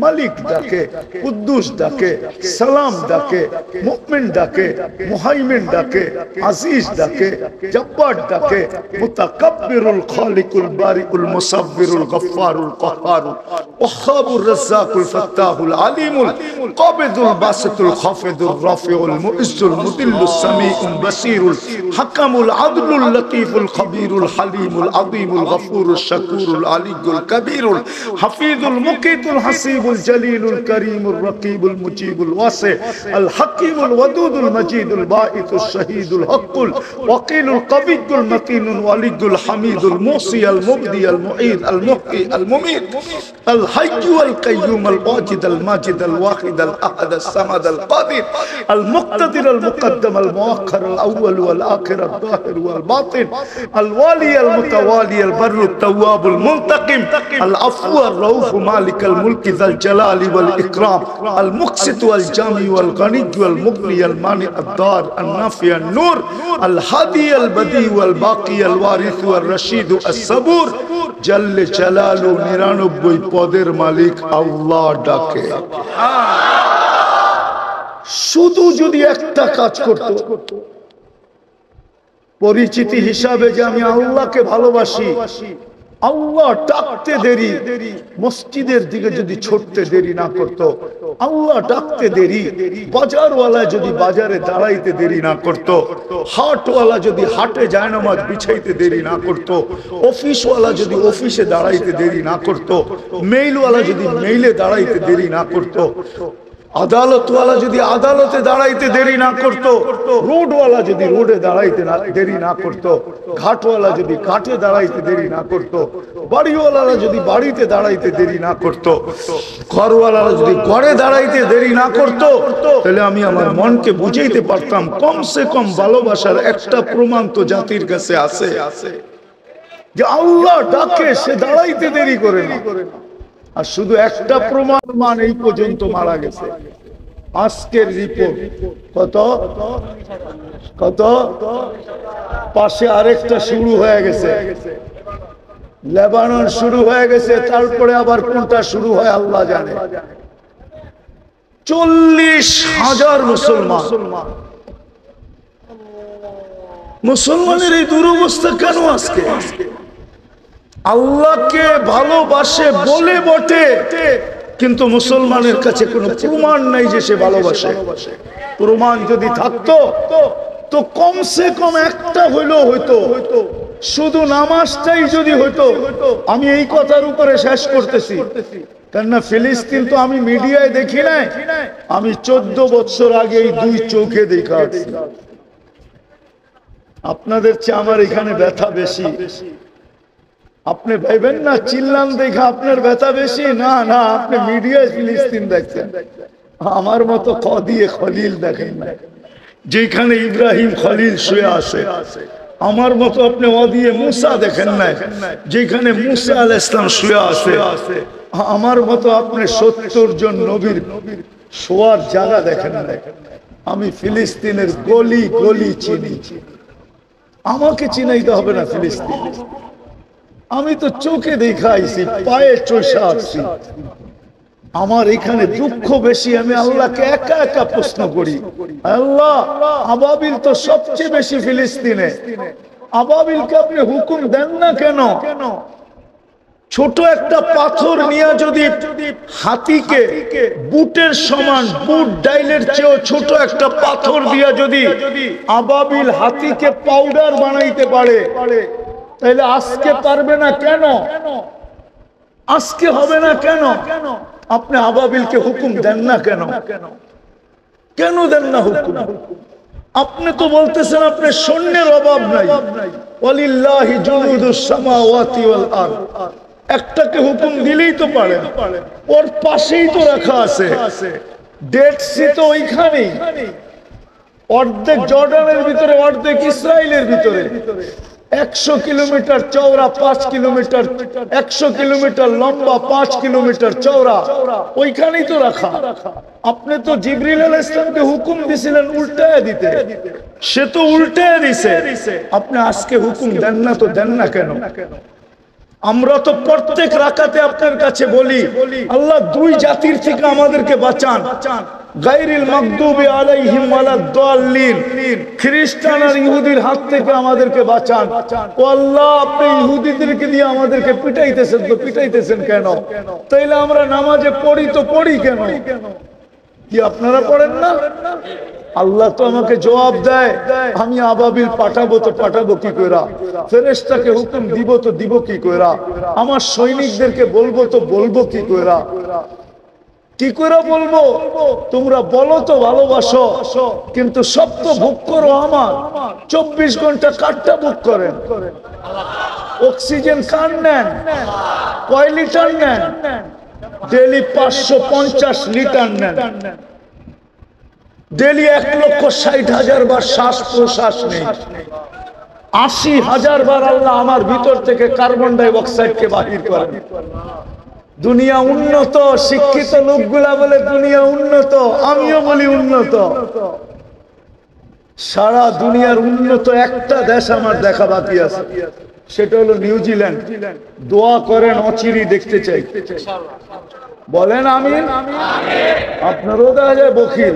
মালিক ডাকে, কুদ্দুস ডাকে, সালাম ডাকে, মুমিন ডাকে, মুহাইমিন ডাকে, আজিজ ডাকে, জব্বার ডাকে, মুতাকাব্বিরুল খালিকুল বারিকুল মুসাব্বিরুল গফফারুল কাহ্হারুল ওয়াহ্হাবুর রাজ্জাকুল ফাত্তাহুল আলিমুল কাবিদুল বাসিতুল খাফিদুর রাফিউল মুইজ্জুল মুদিল্লুস সামিউল বাসিরুল হাকামুল আদলুল লতীফুল খবীরুল হালিমুল আযীমুল الشكور العلي الكبير الحفيظ المقيت الحسيب الجليل الكريم الرقيب المجيب الواسع الحكيم الودود المجيد الباعث الشهيد الحق الوكيل القوي المتين الولي الحميد الموصي المبدي المعيد المحيي المميت الحي القيوم الواجد الماجد الواحد الاحد الصمد القادر المقتدر المقدم المؤخر الاول والاخر الظاهر والباطن الوالي المتوالي البر التواب المنتقم العفو الرؤوف مالك الملك ذا الجلال والإكرام المقسط والجامع والغني والمغني المانع الضار النافع النور الهادي البديع والباقي الوارث والرشيد الصبور جل جلاله 99 পদের মালিক আল্লাহ ডাকে। শুধু যদি একটা কাজ করত, পরিচিতি হিসাবে যে আমি আল্লাহকে ভালোবাসি, আল্লাহ ডাকতে দেরি, মসজিদের দিকে যদি ছুটতে দেরি না করত, আল্লাহ ডাকতে দেরি, বাজারওয়ালা যদি বাজারে দাঁড়াইতে দেরি না করত, হাটওয়ালা যদি হাটে জায়নামাজ বিছাইতে দেরি না করত, অফিসওয়ালা যদি অফিসে দাঁড়াইতে দেরি না করত, মেইলওয়ালা যদি মেইলে দাঁড়াইতে দেরি না করত, আদালতওয়ালা যদি আদালতে দাঁড়াইতে দেরি না করত, রোডওয়ালা যদি রোডে দাঁড়াইতে দেরি না করত, ঘাটওয়ালা যদি ঘাটে দাঁড়াইতে দেরি না করত, বাড়িওয়ালারা যদি বাড়িতে দাঁড়াইতে দেরি না করত, ঘরওয়ালারা যদি ঘরে দাঁড়াইতে দেরি না করত, তাহলে আমি আমার মনকে বুঝাইতে পারতাম কমসে কম ভালোবাসার একটা প্রমাণ তো জাতির কাছে আছে যে আল্লাহ ডাকে সে দাঁড়াইতে দেরি করে না। আর শুধু একটা প্রমাণ এই পর্যন্ত মারা গেছে। আজকের রিপোর্ট কত কত, পাশে আরেকটা শুরু হয়ে গেছে, লেবানন শুরু হয়ে গেছে, তারপরে আবার কোনটা শুরু হয় আল্লাহ জানে। 40,000 মুসলমানের এই দুরবস্থা কেন আজকে? আল্লাহকে ভালোবাসে বলে বটে, কিন্তু মুসলমানের কাছে কোনো প্রমাণ নাই যে সে ভালোবাসে। প্রমাণ যদি থাকতো তো কমসে কম একটা হইলেও হইতো, শুধু নামাজটাই যদি হইতো। আমি এই কথার উপরে শেষ করতেছি, কেননা ফিলিস্তিন তো আমি মিডিয়ায় দেখি নাই, আমি 14 বছর আগে এই 2 চোখে দেখা। আপনাদের চেয়ে আমার এখানে ব্যথা বেশি। আপনি ভাইবেন না চিল্লান দেখা আপনার ব্যথা বেশি, না না, আপনি মিডিয়ায় ফিলিস্তিন দেখছেন। আমার মতো কদিয়ে খলিল দেখেন না, যেখানে ইব্রাহিম খলিল শুয়ে আছে। আমার মতো আপনি ওদিয়ে মুসা দেখেন না, যেখানে মুসা আলাইহিস সালাম শুয়ে আছে। আমার মতো আপনি 70 জন নবীর শোয়ার জায়গা দেখেন না। আমি ফিলিস্তিনের গলি গলি চিনি। আমাকে চিনাইতে হবে না ফিলিস্তিন, আমি তো চোখে দেখাইছি, পায়ে চষা আসছি। আমার এখানে দুঃখ বেশি। আমি আল্লাহকে একা একা প্রশ্ন করি, আল্লাহ আবাবিল তো সবচেয়ে বেশি ফিলিস্তিনে, আবাবিলকে আপনি হুকুম দেন না কেন? ছোট একটা পাথর নিয়ে যদি হাতিকে বুটের সমান, বুট ডাইলের চেয়েও ছোট একটা পাথর দিয়া যদি আবাবিল হাতিকে পাউডার বানাইতে পারে, তাহলে আজকে পারবে না কেন? আজকে হবে না কেন? আপনি আবাবিলকে হুকুম দেন না কেন? কেন দেন না হুকুম? আপনি তো বলতেছেন আপনার সৈন্যের অভাব নাই, ওয়ালিল্লাহি জুনুদুস সামাওয়াতি ওয়াল আরদ। একটাকে হুকুম দিলেই তো পারেন, ওর পাশেই তো রাখা আছে। ডেড সি তো ওইখানেই, অর্ধেক জর্ডানের ভিতরে, অর্ধেক ইসরায়েলের ভিতরে। 100 কিলোমিটার চওড়া, 5 কিলোমিটার, 100 কিলোমিটার লম্বা, 5 কিলোমিটার চওড়া, ওইখানেই তো রাখা। আপনি তো জিবরিল আলাইহিস সালামকে হুকুম দিছিলেন উল্টায় দিতে, সে তো উল্টায় দিছে। আপনি আজকে হুকুম দেন না, তো দেন না কেন? আমরা তো প্রত্যেক রাকাতে আপনার কাছে বলি, আল্লাহ 2 জাতির থেকে আমাদেরকে বাঁচান, গায়রিল মাগদুবি আলাইহিম ওয়ালাদ-দাল্লিন, খ্রিস্টান আর ইহুদির হাত থেকে আমাদেরকে বাঁচান। ও আল্লাহ, আপনি ইহুদিদেরকে দিয়ে আমাদেরকে পিটাইতেছেন, তো পিটাইতেছেন কেন? তাইলে আমরা নামাজে পড়ি তো পড়ি কেন? কি আপনারা পড়েন না? আল্লাহ তো আমাকে জবাব দেয়, আমি আবাবিল পাঠাবো তো পাঠাবো কি কইরা, ফেরেশতাকে হুকুম দিব তো দিব কি কইরা, আমার সৈনিকদেরকে বলবো তো বলবো কি কইরা, কি করে বলবো? তোমরা বলো তো ভালোবাসো, কিন্তু সব তো ভোগ করো আমার। 24 ঘন্টা কাঠটা ভোগ করেন, অক্সিজেন কান নেন, কয় লিটার নেন? ডেলি 550 লিটার নেন। ডেলি 1,60,000 বার শ্বাস প্রশ্বাস নেই। 80,000 বার আল্লাহ আমার ভিতর থেকে কার্বন ডাই অক্সাইডকে বাহির করেন। দুনিয়া উন্নত, শিক্ষিত লোকগুলা বলে দুনিয়া উন্নত, আমিও বলি উন্নত। সারা দুনিয়ার উন্নত একটা দেশ আমার দেখা বাকি আছে, সেটা হলো নিউজিল্যান্ড। দোয়া করেন, অচিরি দেখতে চাই। বলেন আমিন। আপনারও দেখা যায় বকিল।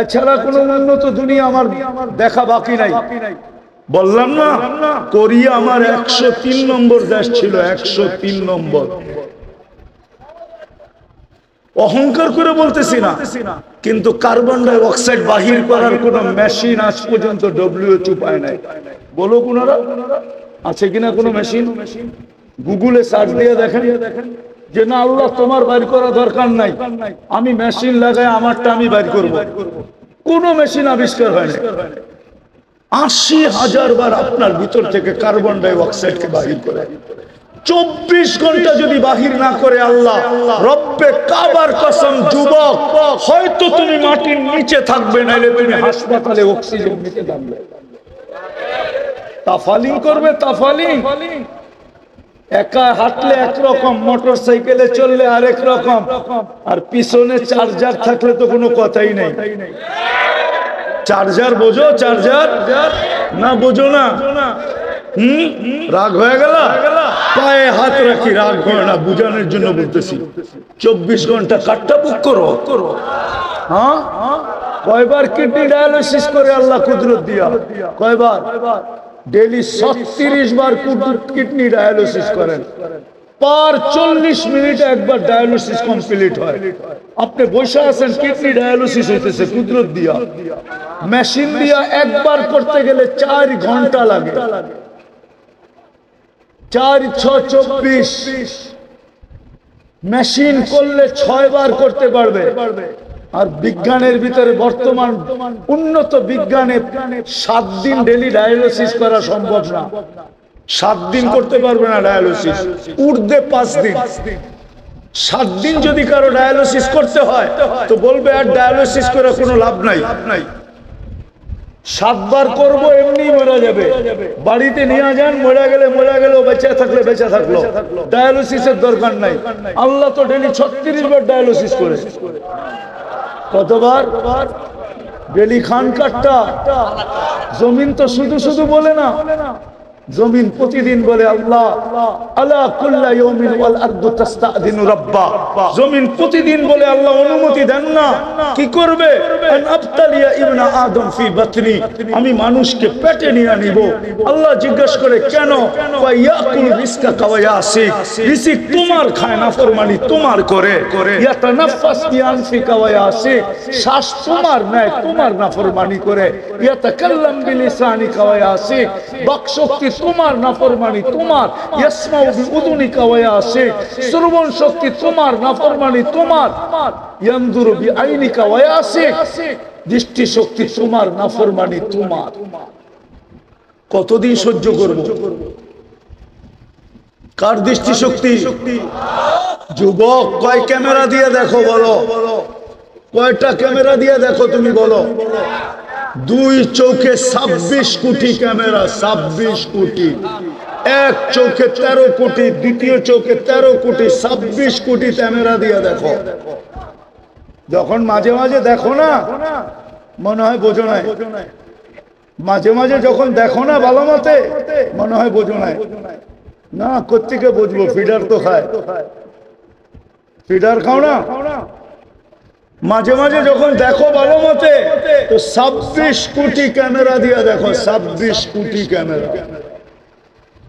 এছাড়া কোন উন্নত দুনিয়া আমার দেখা বাকি নাই। বললাম না, কোরিয়া আমার 103 নম্বর দেশ ছিল, 103 নম্বর। অহংকার করে বলতেছি না, কিন্তু কার্বন ডাই অক্সাইড বাহির করার কোন মেশিন আজ পর্যন্ত WHO পায় নাই। বলো কোনারা আছে কিনা কোনো মেশিন? গুগলে সার্চ দিয়ে দেখেন, যে না আল্লাহ তোমার বাইর করা দরকার নাই, আমি মেশিন লাগাই আমারটা আমি বাইর করব। কোনো মেশিন আবিষ্কার হয় না। ৮০,০০০ বার আপনার ভিতর থেকে কার্বন ডাই অক্সাইডকে বাহির করে। 24 ঘন্টা যদি বাহির না করে আল্লাহ, রব্বে কাবার কসম যুবক, হয়তো তুমি মাটির নিচে থাকবে, নাইলে তুমি হাসপাতালে অক্সিজেন নিতে থাকবে। তাফালিং করবে, তাফালিং। একা হাঁটলে একরকম, মোটর সাইকেলে চললে আরেক রকম, আর পিছনে চার্জার থাকলে তো কোনো কথাই নেই। চার্জার বোঝো? চার্জার না বোঝো না? রাগ হয়ে গেল? পায়ে হাত রাখি, রাগ হয় না, বুঝানোর জন্য বলতেছি। 24 ঘন্টা কাটটা বুক করো। হ্যাঁ, কয়বার কিডনি ডায়ালিসিস করে আল্লাহ কুদরত দিয়া? কয়বার? ডেইলি 36 বার কিডনি ডায়ালিসিস করেন। পার 40 মিনিটে একবার ডায়ালিসিস কমপ্লিট হয়। আপনি বসে আছেন, কিডনি ডায়ালিসিস হইতেছে কুদরত দিয়া। মেশিন দিয়া একবার করতে গেলে 4 ঘন্টা লাগে। 4 × 6 = 24। মেশিন করলে 6 বার করতে পারবে। আর বিজ্ঞানের ভিতরে বর্তমান উন্নত বিজ্ঞানে 7 দিন ডেইলি ডায়ালিসিস করা সম্ভব না। 7 দিন করতে পারবে না ডায়ালিসিস, ঊর্ধ্বে 5 দিন। 7 দিন যদি কারো ডায়ালিসিস করতে হয় তো বলবে আর ডায়ালিসিস করে কোনো লাভ নাই। 7 বার করবো, এমনি মরে যাবে। বাড়িতে নিয়ে যান, মরে গেল, বেঁচে থাকলে বেঁচে থাকলো, ডায়ালিসিসের দরকার নাই। আল্লাহ তো ডেইলি 36 বার ডায়ালিসিস করে। কতবার? ডেইলি খান কাটটা। জমিন তো শুধু শুধু বলে না, জমিন প্রতিদিন বলে আল্লাহ আলা কুল্লা ইয়াউমিন ওয়াল আরদু তাস্তাদিনু রাব্বা। জমিন প্রতিদিন বলে আল্লাহ অনুমতি দেন না। কি করবে? আন আবতালিয়া ইবনা আদম ফি বাতনি, আমি মানুষকে পেটে নিয়ে নিব। আল্লাহ জিজ্ঞাসা করে কেন? ইয়াকুল রিজকা ওয়া ইয়াসিক, রিজিক তোমার খায়, নাফরমানি তোমার করে। ইয়াতানাফাস বিআনফিকা ওয়া ইয়াসিক, শ্বাস তোমার নেয়, তোমার নাফরমানি করে। ইয়াতাকাল্লাম বিলিসানিকা ওয়া ইয়াসিক, বাকশক্তি তোমার, নাফরমানি তোমার। ইয়াসমাউ বিউদুনিকা ওয়া ইয়াসিক, শ্রবণ শক্তি তোমার, নাফরমানি তোমার। ইয়ানজুরু বিআইনিকা ওয়া ইয়াসিক, দৃষ্টি শক্তি তোমার, নাফরমানি তোমার। কতদিন সহ্য করব? কার দৃষ্টি শক্তি? যুবক, কয় ক্যামেরা দিয়ে দেখো বলো? কয়টা ক্যামেরা দিয়ে দেখো তুমি বলো? 2 চোখে 26 কোটি ক্যামেরা, 26 কোটি। এক চোখে 13 কোটি, দ্বিতীয় চোখে 13 কোটি, 26 কোটি ক্যামেরা দিয়ে দেখো। যখন মাঝে মাঝে দেখো না, মনে হয় বোঝো নাই। মাঝে মাঝে যখন দেখো না ভালো মতে, মনে হয় বোঝো নাই। না, কোত্থেকে বুঝবো? ফিডার তো খায়। ফিডার খাও না? মাঝে মাঝে যখন দেখো ভালো মতে, তো 26 কোটি ক্যামেরা দিয়ে দেখো, 26 কোটি ক্যামেরা।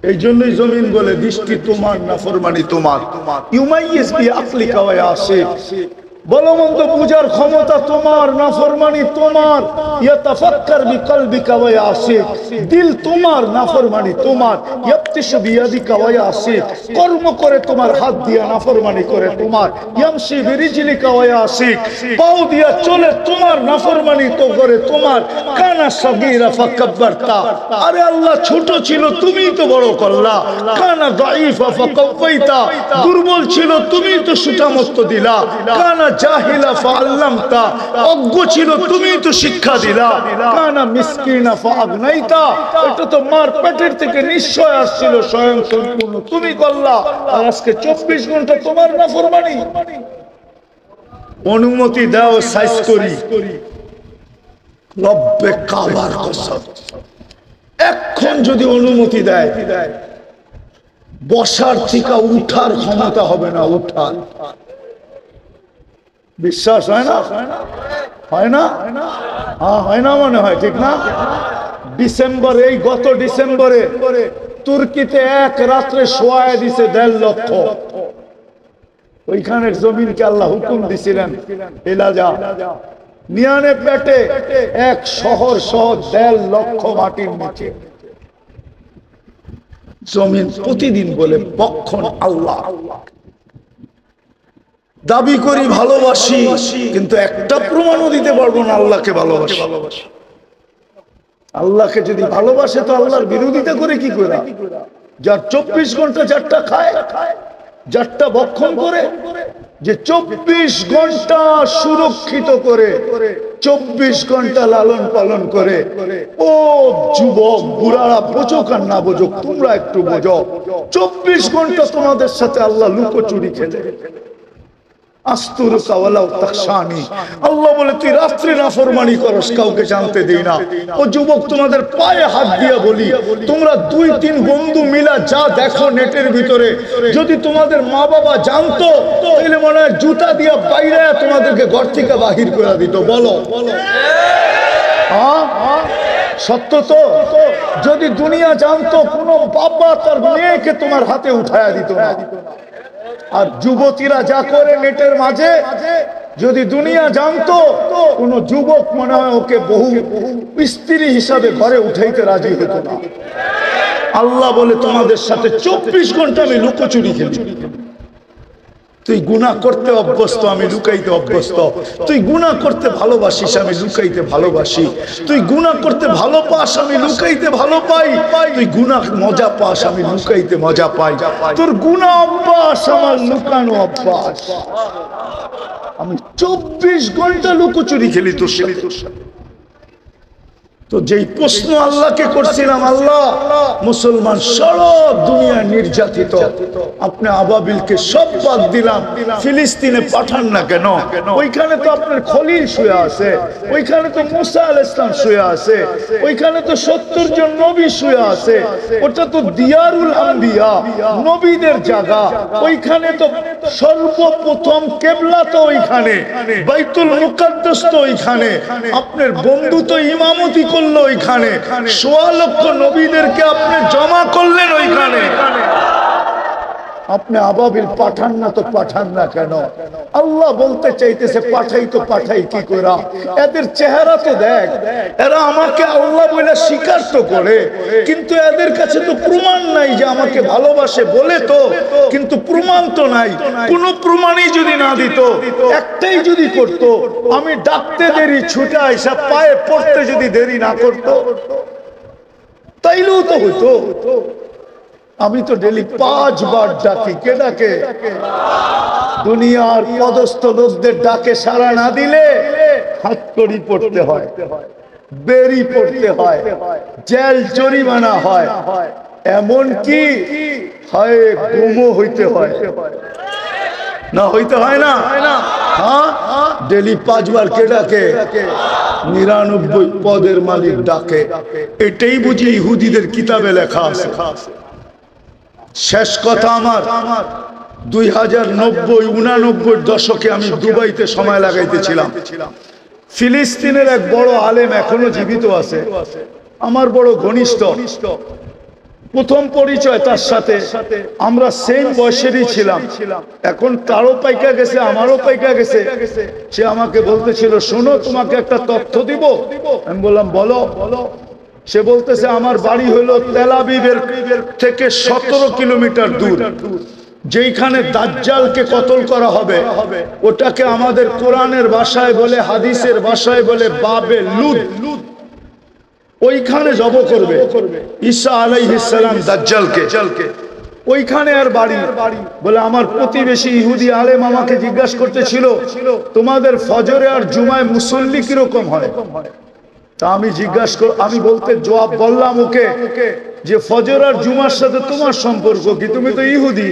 এই জন্যই জমিন বলে দৃষ্টি তোমার, নাফরমানি তোমার। ইউমাইয়িজ বিআকলিকা ওয়া ইয়াসিক, ভালো মন্দ বুঝার ক্ষমতা তোমার, নাফরমানি তোমার। ইয়াতাফাক্কার বিকলবিকা ওয়া ইয়াসিক, দিল তোমার, নাফরমানি তোমার। ইয়াবতিশু বিয়াদিকা ওয়া ইয়াসিক, কর্ম করে তোমার, হাত দিয়া, নাফরমানি করে তোমার। ইয়ামশি বিরিজলিকা ওয়া ইয়াসিক, পাও দিয়া চলে তোমার, নাফরমানি তো করে তোমার। কানা সাগীরা ফাকাব্বারতা, আরে আল্লাহ ছোট ছিল, তুমিই তো বড় করলা। কানা দাঈফা ফাকাওয়াইতা, দুর্বল ছিল, তুমিই তো সুঠামত্ব দিলা। কানা জাহিলা ফাআল্লামতা, অজ্ঞ ছিল, তুমি তো শিক্ষা দিলা। কানা মিসকিনা ফাআগনাইতা, এটা তো মার পেটের থেকে নিশ্চয় আসছিল, স্বয়ং সম্পূর্ণ তুমি করলা। আর আজকে 24 ঘন্টা তোমার নাফরমানি। অনুমতি দাও, সাইজ করি। রব্বে কাবার কসম, এখন যদি অনুমতি দেয়, বসার থেকে উঠার ক্ষমতা হবে না। উঠার বিশ্বাস হয় না? হয় না? হ্যাঁ, হয় না মনে হয়, ঠিক না? ডিসেম্বরে, এই গত ডিসেম্বরে তুর্কিতে এক রাত্রে শোয়ায় দিছে 1.5 লক্ষ। ওইখানের জমিনকে আল্লাহ হুকুম দিছিলেন, এলাজা নিয়ানে পেটে এক শহর সহ 1.5 লক্ষ মাটির নিচে। জমিন প্রতিদিন বলে বক্ষণ আল্লাহ। দাবি করি ভালোবাসি, কিন্তু একটা প্রমাণও দিতে পারবো না আল্লাহকে ভালোবাসি। আল্লাহকে যদি ভালোবাসে তো আল্লাহর বিরোধিতা করে কি করে? যার 24 ঘন্টা যারটা খায়, যারটা ভক্ষণ করে, যে 24 ঘন্টা সুরক্ষিত করে, 24 ঘন্টা লালন পালন করে। ও যুবক বুড়ারা, বোঝুক আর না বোঝুক, তোমরা একটু বোঝো, 24 ঘন্টা তোমাদের সাথে আল্লাহ লুকোচুরি খেলে। আল্লাহ বলে তুই রাত্রে নাফরমানি করস, কাউকে জানতে দেই না। ও যুবক, তোমাদের পায়ে হাত দিয়ে বলি, তোমরা 2-3 বন্ধু মিলা যা দেখো নেটের ভিতরে, যদি তোমাদের মা বাবা জানতো তাহলে মনে হয় জুতা দিয়ে বাইরে তোমাদেরকে ঘর থেকে বাহির করে দিত। বলো সত্য তো? যদি দুনিয়া জানতো, কোনো বাবা তার মেয়েকে তোমার হাতে উঠায়া দিত না। আর যুবতীরা যা করে নেটের মাঝে, যদি দুনিয়া জানতো, কোন যুবক মনে হয় ওকে বহু স্ত্রী হিসাবে ঘরে উঠাইতে রাজি হতো না। আল্লাহ বলে তোমাদের সাথে 24 ঘন্টা আমি লুকোচুরি খেলি। তুই গুনাহ করতে অভ্যস্ত, আমি লুকাইতে অভ্যস্ত। তুই গুনাহ করতে ভালোবাসিস, আমি লুকাইতে ভালোবাসি। তুই গুনাহ করতে ভালো পাস, আমি লুকাইতে ভালো পাই। তুই গুনাহ মজা পাস, আমি লুকাইতে মজা পাই। তোর গুনাহ অভ্যাস, আমার লুকানো অভ্যাস। আমি 24 ঘন্টা লুকোচুরি খেলি তোর সাথে। তো যেই প্রশ্ন আল্লাহকে করছিলাম, আল্লাহ মুসলমান সারা দুনিয়া নির্যাতিত, আপনি আবাবিলকে সব বাদ দিলাম, ফিলিস্তিনে পাঠান না কেন? ওইখানে তো আপনার খলিল শুয়ে আছে, ওইখানে তো মুসা আলাইহিস সালাম শুয়ে আছে, ওইখানে তো 70 জন নবী শুয়ে আছে। ওটা তো দিয়ারুল আম্বিয়া, নবীদের জায়গা। ওইখানে তো সর্বপ্রথম কিবলা তো ওইখানে, বাইতুল মুকাদ্দাস তো ওইখানে। আপনার বন্ধু তো ইমামতি করলো ওইখানে, 1.25 লক্ষ নবীদেরকে আপনি জমা করলেন ওইখানে। আপনি আবাবিল পাঠান না তো পাঠান না কেন? আল্লাহ বলতে চাইতেছে পাঠাই তো পাঠাই কি করে? এদের চেহারা তো দেখ, এরা আমাকে আল্লাহ বলে স্বীকার তো করে, কিন্তু এদের কাছে তো প্রমাণ নাই যে আমাকে ভালোবাসে বলে তো, কিন্তু প্রমাণ তো নাই। কোনো প্রমাণই যদি না দিত, একটাই যদি করত, আমি ডাকতে দেরি ছুটে আইসা পায়ে পড়তে যদি দেরি না করত, তাইলেও তো হইতো। আমি তো ডেলি 5 বার ডাকি। কে ডাকে? দুনিয়ার পদস্থ লোকদের ডাকে সাড়া না দিলে হাত কড়ি পড়তে হয়, বেরি পড়তে হয়, জেল জরিমানা হয়, এমন কি হয় গুমও হইতে হয়। না হইতে হয় না? হ্যাঁ, ডেলি 5 বার কে ডাকে? 99 পদের মালিক ডাকে। এটাই বুঝি ইহুদিদের কিতাবে লেখা আছে। শেষ কথা আমার, 2090-99 দশকে আমি দুবাইতে সময় লাগাইতেছিলাম। ফিলিস্তিনের এক বড় আলেম এখনো জীবিত আছে, আমার বড় ঘনিষ্ঠ। প্রথম পরিচয় তার সাথে, আমরা সেম বয়সেরই ছিলাম। এখন তারও পাইকা গেছে, আমারও পাইকা গেছে। সে আমাকে বলতেছিল, শোনো তোমাকে একটা তথ্য দিব। আমি বললাম বলো। সে বলতেছে, আমার বাড়ি হলো তেল আবিবের থেকে 17 কিলোমিটার দূর। যেইখানে দাজ্জালকে কতল করা হবে, ওটাকে আমাদের কোরআনের ভাষায় বলে, হাদিসের ভাষায় বলে বাবে লুদ। ওইখানে জব করবে ঈসা আলাইহিস সালাম দাজ্জালকে। ওইখানে আর বাড়ি বলে, আমার প্রতিবেশী ইহুদি আলেম আমাকে জিজ্ঞাসা করতেছিল, তোমাদের ফজরে আর জুমায় মুসল্লি কিরকম হয়? তা আমি আমি বলতে জবাব বললাম ওকে যে ফজর আর জুমার সাথে তোমার সম্পর্ক কি? তুমি তো ইহুদি।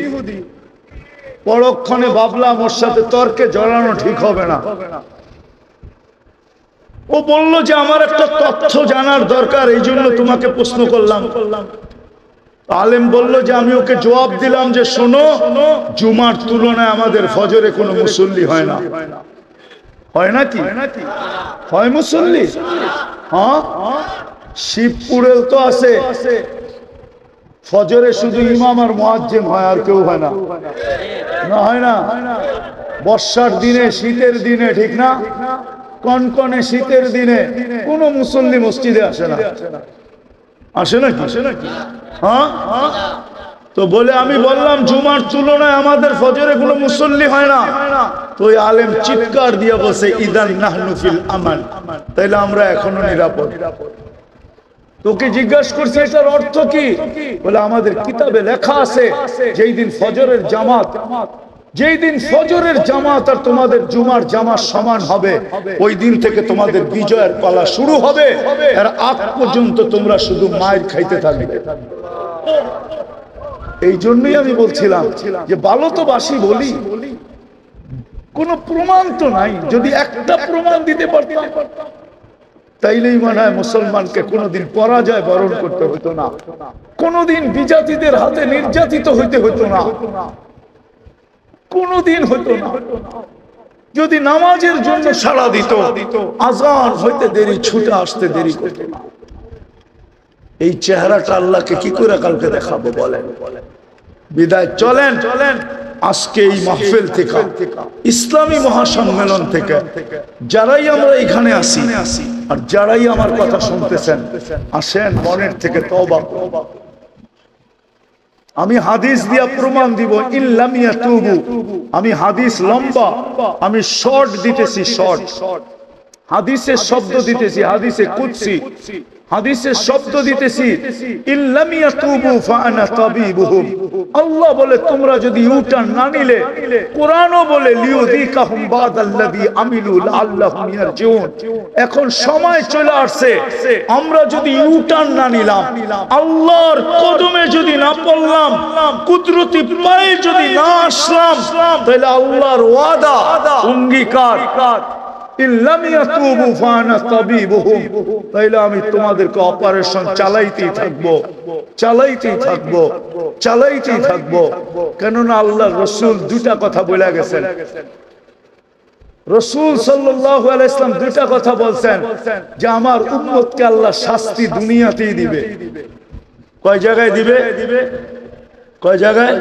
পরক্ষণে ভাবলাম ওর সাথে তর্কে জড়ানো ঠিক হবে না। ও বলল যে আমার একটা তথ্য জানার দরকার, এই জন্য তোমাকে প্রশ্ন করলাম। আলেম বলল যে, আমি ওকে জবাব দিলাম যে শোনো, জুমার তুলনায় আমাদের ফজরে কোনো মুসল্লি হয় না। হয় নাকি? হয় মুসল্লি? হ্যাঁ, শিবপুরে তো আছে, ফজরে শুধু ইমাম আর মুয়াজ্জিম হয়, আর কেউ হয় না। না হয় না? বর্ষার দিনে, শীতের দিনে, ঠিক না? কনকনে শীতের দিনে কোনো মুসল্লি মসজিদে আসে না। আসে নাকি? হ্যাঁ, তো বলে আমি বললাম জুমার তুলনায় আমাদের ফজরে কোনো মুসল্লি হয় না। তো ওই আলেম চিৎকার দিয়ে বসে ইদান নাহনু ফিল আমান, তাইলে আমরা এখনো নিরাপদ। তোকে জিজ্ঞাসা করছি এটার অর্থ কি? বলে আমাদের কিতাবে লেখা আছে যেই দিন ফজরের জামাত, যেই দিন ফজরের জামাত আর তোমাদের জুমার জামাত সমান হবে, ওই দিন থেকে তোমাদের বিজয়ের পালা শুরু হবে, আর আগ পর্যন্ত তোমরা শুধু মায়ের খাইতে থাকবে। এই জন্যই আমি বলছিলাম যে ভালো তো বাসি বলি, কোনো প্রমাণ তো নাই। যদি একটা প্রমাণ দিতে পারতাম তাইলেই মনে হয় মুসলমানকে কোনোদিন পরাজয় বরণ করতে হতো না, কোনোদিন বিজাতিদের হাতে নির্যাতিত হইতে হতো না, কোনোদিন হতো না। যদি নামাজের জন্য সাড়া দিত, আজান হইতে দেরি, ছুটে আসতে দেরি করত না। এই চেহারাটা আল্লাহকে কি করে কালকে দেখাবো বলেন? বিদায় চলেন আজকে এই মাহফিল থেকে, ইসলামী মহাসম্মেলন থেকে যারাই আমরা এখানে আসি আর যারাই আমার কথা শুনতেছেন, আসেন মনের থেকে তওবা। আমি হাদিস দিয়া প্রমাণ দিব, ইল্লাম ইয়াতুবু। আমি হাদিস লম্বা, আমি শর্ট দিতেছি, শর্ট হাদিসের শব্দ দিতেছি, হাদিসে কুদসি হাদিসের শব্দ দিতেছি, ইল্লাম ইয়াতুবু ফাআনা তাবিবুহুম। আল্লাহ বলে তোমরা যদি ইউটার্ন না নিলে, কোরআনও বলে লিউযিকাহুম বাদাল্লাযী আমিলু লাআল্লাহুম ইয়ারজিউন। এখন সময় চলে আসছে, আমরা যদি ইউটার্ন না নিলাম, আল্লাহর কদমে যদি না পড়লাম, কুদরতি পায়ে যদি না আসলাম, তাহলে আল্লাহর ওয়াদা, অঙ্গীকার, তাইলে আমি তোমাদেরকে অপারেশন চালাইতেই থাকবো, চালাইতেই থাকবো, চালাইতেই থাকবো। কেননা আল্লাহ রসুল দুটা কথা বলে গেছেন। রসুল সাল্লাল্লাহু আলাইহি ওয়াসাল্লাম দুটা কথা বলছেন যে আমার উম্মতকে আল্লাহ শাস্তি দুনিয়াতেই দিবে। কয় জায়গায় দিবে? কয় জায়গায়?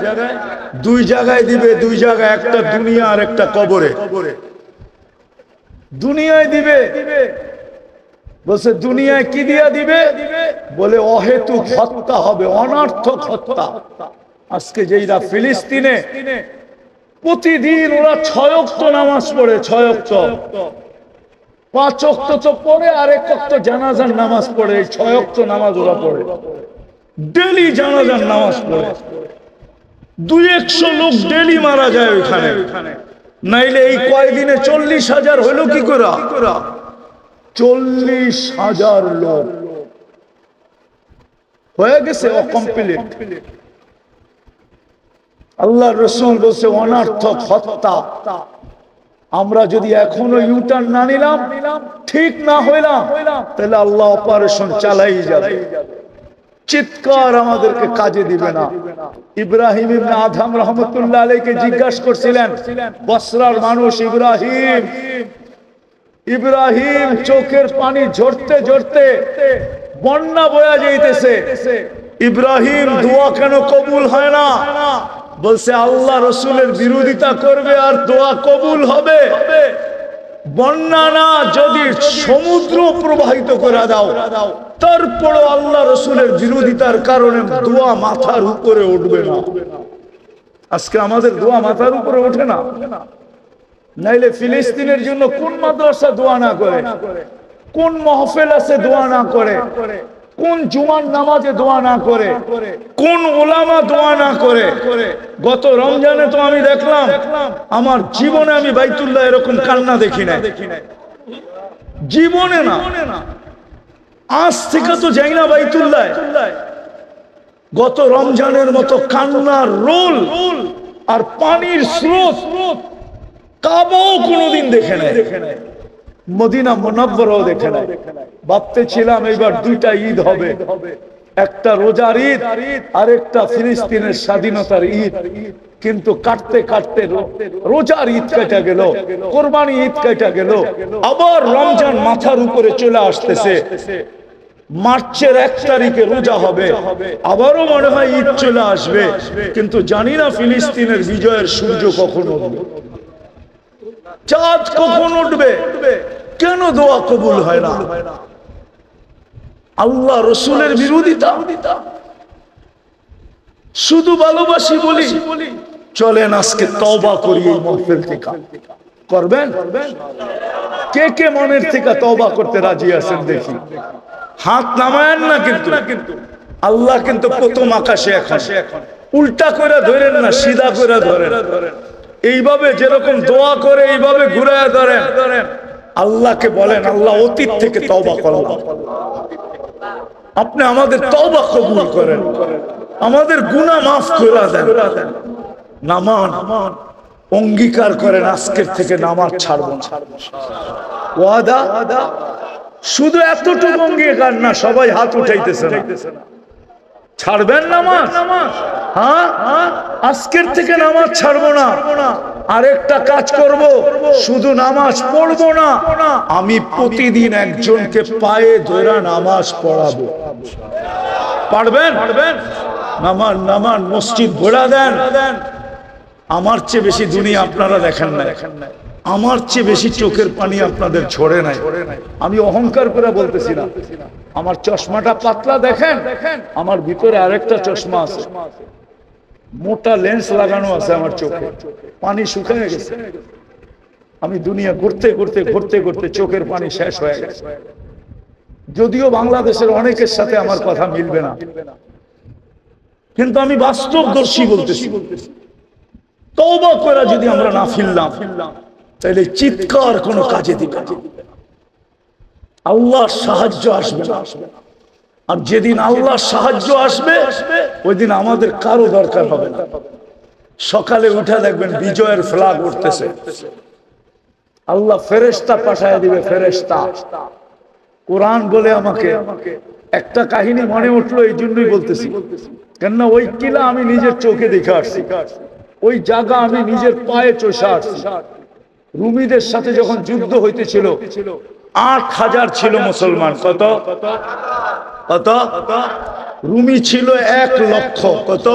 দুই জায়গায় দিবে, দুই জায়গায়, একটা দুনিয়া আর একটা কবরে। দুনিয়ায় দিবে, বলছে দুনিয়ায় কি দিয়া দিবে? বলে অহেতুক হত্যা হবে, অনর্থক হত্যা। আজকে যেইরা ফিলিস্তিনে প্রতিদিন ওরা 6 ওয়াক্ত নামাজ পড়ে, 6 ওয়াক্ত, 5 ওয়াক্ত তো পড়ে, আর 1 ওয়াক্ত জানাজার নামাজ পড়ে। 6 ওয়াক্ত নামাজ ওরা পড়ে, ডেলি জানাজার নামাজ পড়ে। 200 লোক ডেলি মারা যায় ওইখানে। নাইলে এই কয়দিনে 40,000 হলো কি করে? 40,000 লোক হয়ে গেছে অকমপ্লিট। আল্লাহ রসুল বলছে অনর্থক হত্যা। আমরা যদি এখনো ইউটার্ন না নিলাম, ঠিক না হইলাম, তাহলে আল্লাহ অপারেশন চালাই যাবে। চিৎকার আমাদেরকে কাজে দিবে না। ইব্রাহিম ইবনে আদম রাহমাতুল্লাহ আলাইহিকে জিজ্ঞাসা করছিলেন বসরার মানুষ, ইব্রাহিম চোখের পানি ঝরতে ঝরতে বন্যা বয়া যাইতেছে, ইব্রাহিম দোয়া কেন কবুল হয় না? বলছে আল্লাহ রসুলের বিরোধিতা করবে আর দোয়া কবুল হবে। বন্যা না, যদি সমুদ্র প্রবাহিত করে দাও, তারপরও আল্লাহ রসুলের বিরোধিতার কারণে দোয়া মাথার উপরে উঠবে না। আজকে আমাদের দোয়া মাথার উপরে ওঠে না। নাইলে ফিলিস্তিনের জন্য কোন মাদ্রাসা দোয়া না করে, কোন মাহফিল আছে দোয়া না করে, কোন জুমার নামাজে দোয়া না করে, কোন উলামা দোয়া না করে? গত রমজানে তো আমি দেখলাম, আমার জীবনে আমি বাইতুল্লাহ এরকম কান্না দেখি না, জীবনে না। আজ থেকে তো যাই না বাইতুল্লাহ, গত রমজানের মতো কান্নার রোল আর পানির স্রোত কাবাও কোনোদিন দেখে নাই, মদিনা মুনাওয়ারাও দেখে নাই। ভাবতেছিলাম এইবার দুইটা ঈদ হবে, একটা রোজার ঈদ আর একটা ফিলিস্তিনের স্বাধীনতার ঈদ। কিন্তু কাটতে কাটতে রোজার ঈদ কেটে গেল, কোরবানি ঈদ কেটে গেল, আবার রমজান মাথার উপরে চলে আসতেছে। মার্চের 1 তারিখে রোজা হবে, আবারও মনে হয় ঈদ চলে আসবে, কিন্তু জানি না ফিলিস্তিনের বিজয়ের সূর্য কখন উঠবে, চাঁদ কখন উঠবে। কেন দোয়া কবুল হয় না? আল্লাহ রসুলের বিরোধিতা। শুধু ভালোবাসি বলি। চলেন আজকে তওবা করি এই মাহফিল থেকে। করবেন? কে কে মনের থেকে তওবা করতে রাজি আছেন দেখি? হাত নামায়েন না কিন্তু। আল্লাহ কিন্তু প্রথম আকাশে এখন। উল্টা করে ধরেন না, সিধা করে ধরেন। এইভাবে যেরকম দোয়া করে এইভাবে ঘুরায় ধরেন। আল্লাহকে বলেন, আল্লাহ অতীত থেকে তওবা করলাম, আপনি আমাদের তওবা কবুল করেন, আমাদের গুনাহ মাফ করে দেন। নামান অঙ্গীকার করেন আজকের থেকে নামাজ ছাড়ব না। ওয়াদা? শুধু এতটুকু অঙ্গীকার না, সবাই হাত উঠাইতেছে না। ছাড়বেন নামাজ? হ্যাঁ, আজকের থেকে নামাজ ছাড়বো না। আরেকটা কাজ করব, শুধু নামাজ পড়বো না, আমি প্রতিদিন একজনকে পায়ে ধরে নামাজ পড়াবো। পারবেন? নামান মসজিদ ঘোরা দেন। আমার চেয়ে বেশি দুনিয়া আপনারা দেখেন না, আমার চেয়ে বেশি চোখের পানি আপনাদের ঝরে নাই। আমি অহংকার করে বলতেছি না। আমার চশমাটা পাতলা দেখেন, আমার ভিতরে আরেকটা চশমা আছে, মোটা লেন্স লাগানো আছে আমার চোখে, পানি শুকিয়ে গেছে। আমি দুনিয়া ঘুরতে ঘুরতে চোখের পানি শেষ হয়ে গেছে। যদিও বাংলাদেশের অনেকের সাথে আমার কথা মিলবে না, কিন্তু আমি বাস্তবদর্শী বলতেছি। তওবা করে যদি আমরা না ফিরলাম, তাহলে চিৎকার কোনো কাজে দিবে না, আল্লাহর সাহায্য আসবে না। আর যেদিন আল্লাহর সাহায্য আসবে, ওই দিন আমাদের কারো দরকার হবে না। সকালে উঠে দেখবেন বিজয়ের ফ্ল্যাগ উঠতেছে, আল্লাহ ফেরেশতা পাঠায় দিবে। ফেরেশতা কোরআন বলে আমাকে একটা কাহিনী মনে উঠলো, এই জন্যই বলতেছি, কেননা ওই কিলা আমি নিজের চোখে দেখে আসছি, ওই জায়গা আমি নিজের পায়ে চষে আসছি। রুমিদের সাথে যখন যুদ্ধ হইতেছিল, ৮,০০০ ছিল মুসলমান। কত? রুমি ছিল ১,০০,০০০। কত?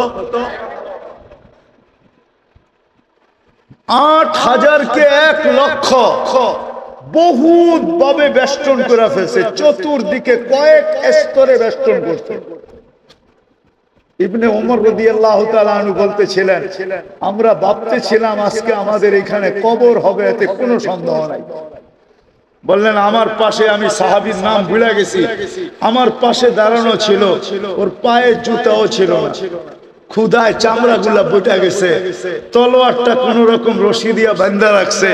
৮,০০০কে ১,০০,০০০ বহুত ভাবে বেষ্টন করে ফেলছে, চতুর্দিকে কয়েক স্তরে বেষ্টন করছে। ইবনে ওমর রাদিয়াল্লাহু তাআলা আনহু বলতেছিলেন, আমরা ভাবতেছিলাম আজকে আমাদের এখানে কবর হবে, এতে কোনো সন্দেহ নাই। বললেন আমার পাশে, আমি সাহাবীর নাম ভুলে গেছি, আমার পাশে দাঁড়ানো ছিল, ওর পায়ে জুতাও ছিল না, ক্ষুধায় চামড়া গুলা বইটা গেছে, তলোয়ারটা কোন রকম রশি দিয়া বাঁধা রাখছে,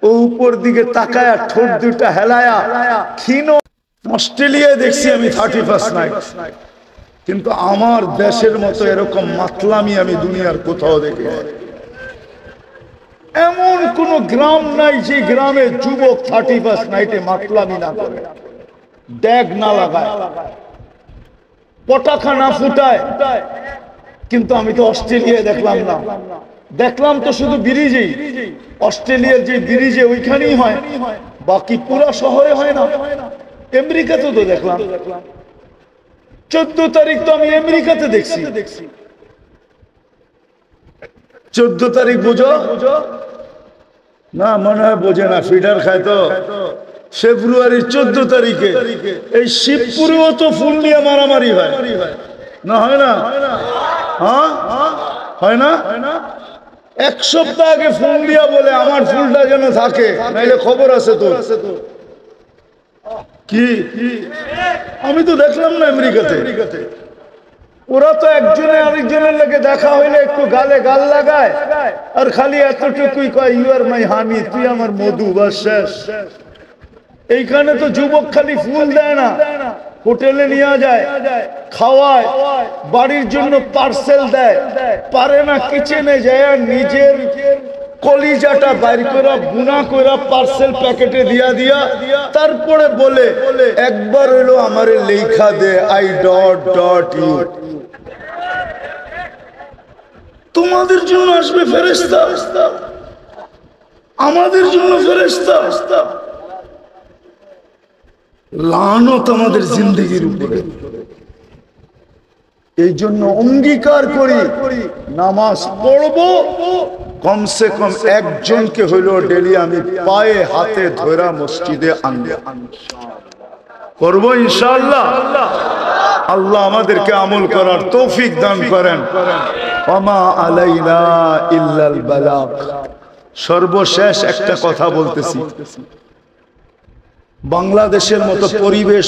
ও উপর দিকে তাকায়া ঠোঁট দুটা হেলায়া ক্ষীণ। অস্ট্রেলিয়ায় দেখছি আমি 31st নাইট, কিন্তু আমার দেশের মতো এরকম মাতলামি আমি দুনিয়ার কোথাও দেখি নাই। এমন কোন গ্রাম নাই যে গ্রামে যুবক 31st নাইটে মাতলামি না করে, ড্যাগ না লাগায়, পটাখা না ফুটায়। কিন্তু আমি তো অস্ট্রেলিয়ায় দেখলাম না, দেখলাম তো শুধু ব্রিজেই। অস্ট্রেলিয়ার যে ব্রিজে ওইখানেই হয়, বাকি পুরো শহরে হয় না। আমেরিকাতে তো দেখলাম, 14 তারিখ তো আমি আমেরিকাতে দেখছি। 14 তারিখ বুঝো না? মনে হয় বোঝে না, ফিডার খায় তো। ফেব্রুয়ারির 14 তারিখে এই শিবপুরেও তো ফুল নিয়ে মারামারি হয় না? হয় না? হ্যাঁ, হয় না? 1 সপ্তাহ আগে ফুল দিয়া বলে আমার ফুলটা যেন থাকে, নাইলে খবর আছে তো। কি আমি তো দেখলাম না আমেরিকাতে, ওরা তো একজনে আরেকজনের লাগে দেখা হইলে একটু গালে গাল লাগায়, আর খালি এতটুকুই কয় ইউ আর মাই হানি, তুই আমার মধু, বাস শেষ। এইখানে তো যুবক খালি ফুল দেয় না, হোটেলে নিয়ে যায়, খাওয়ায়, বাড়ির জন্য পার্সেল দেয়, পারে না কিচেনে যায় নিজের কলিজাটা বাইর করে বুনা করে পার্সেল প্যাকেটে দিয়া তারপরে বলে একবার হইলো আমারে লেখা দে আই ডট ইউ। তোমাদের জন্য আসবে ফেরেশতা, আমাদের জন্য ফেরেশতা। লানত আমাদের জিন্দেগির উপরে। এই জন্য অঙ্গীকার করি নামাজ পড়বো, কমসে কম একজনকে হইলো ডেলি আমি পায়ে হাতে ধরা মসজিদে আনবো। করবো ইনশাআল্লাহ। আল্লাহ আমাদেরকে আমল করার তৌফিক দান করেন। ওমা আলাইনা ইল্লাল বালাগ। সর্বশেষ একটা কথা বলতেছি, বাংলাদেশের মতো পরিবেশ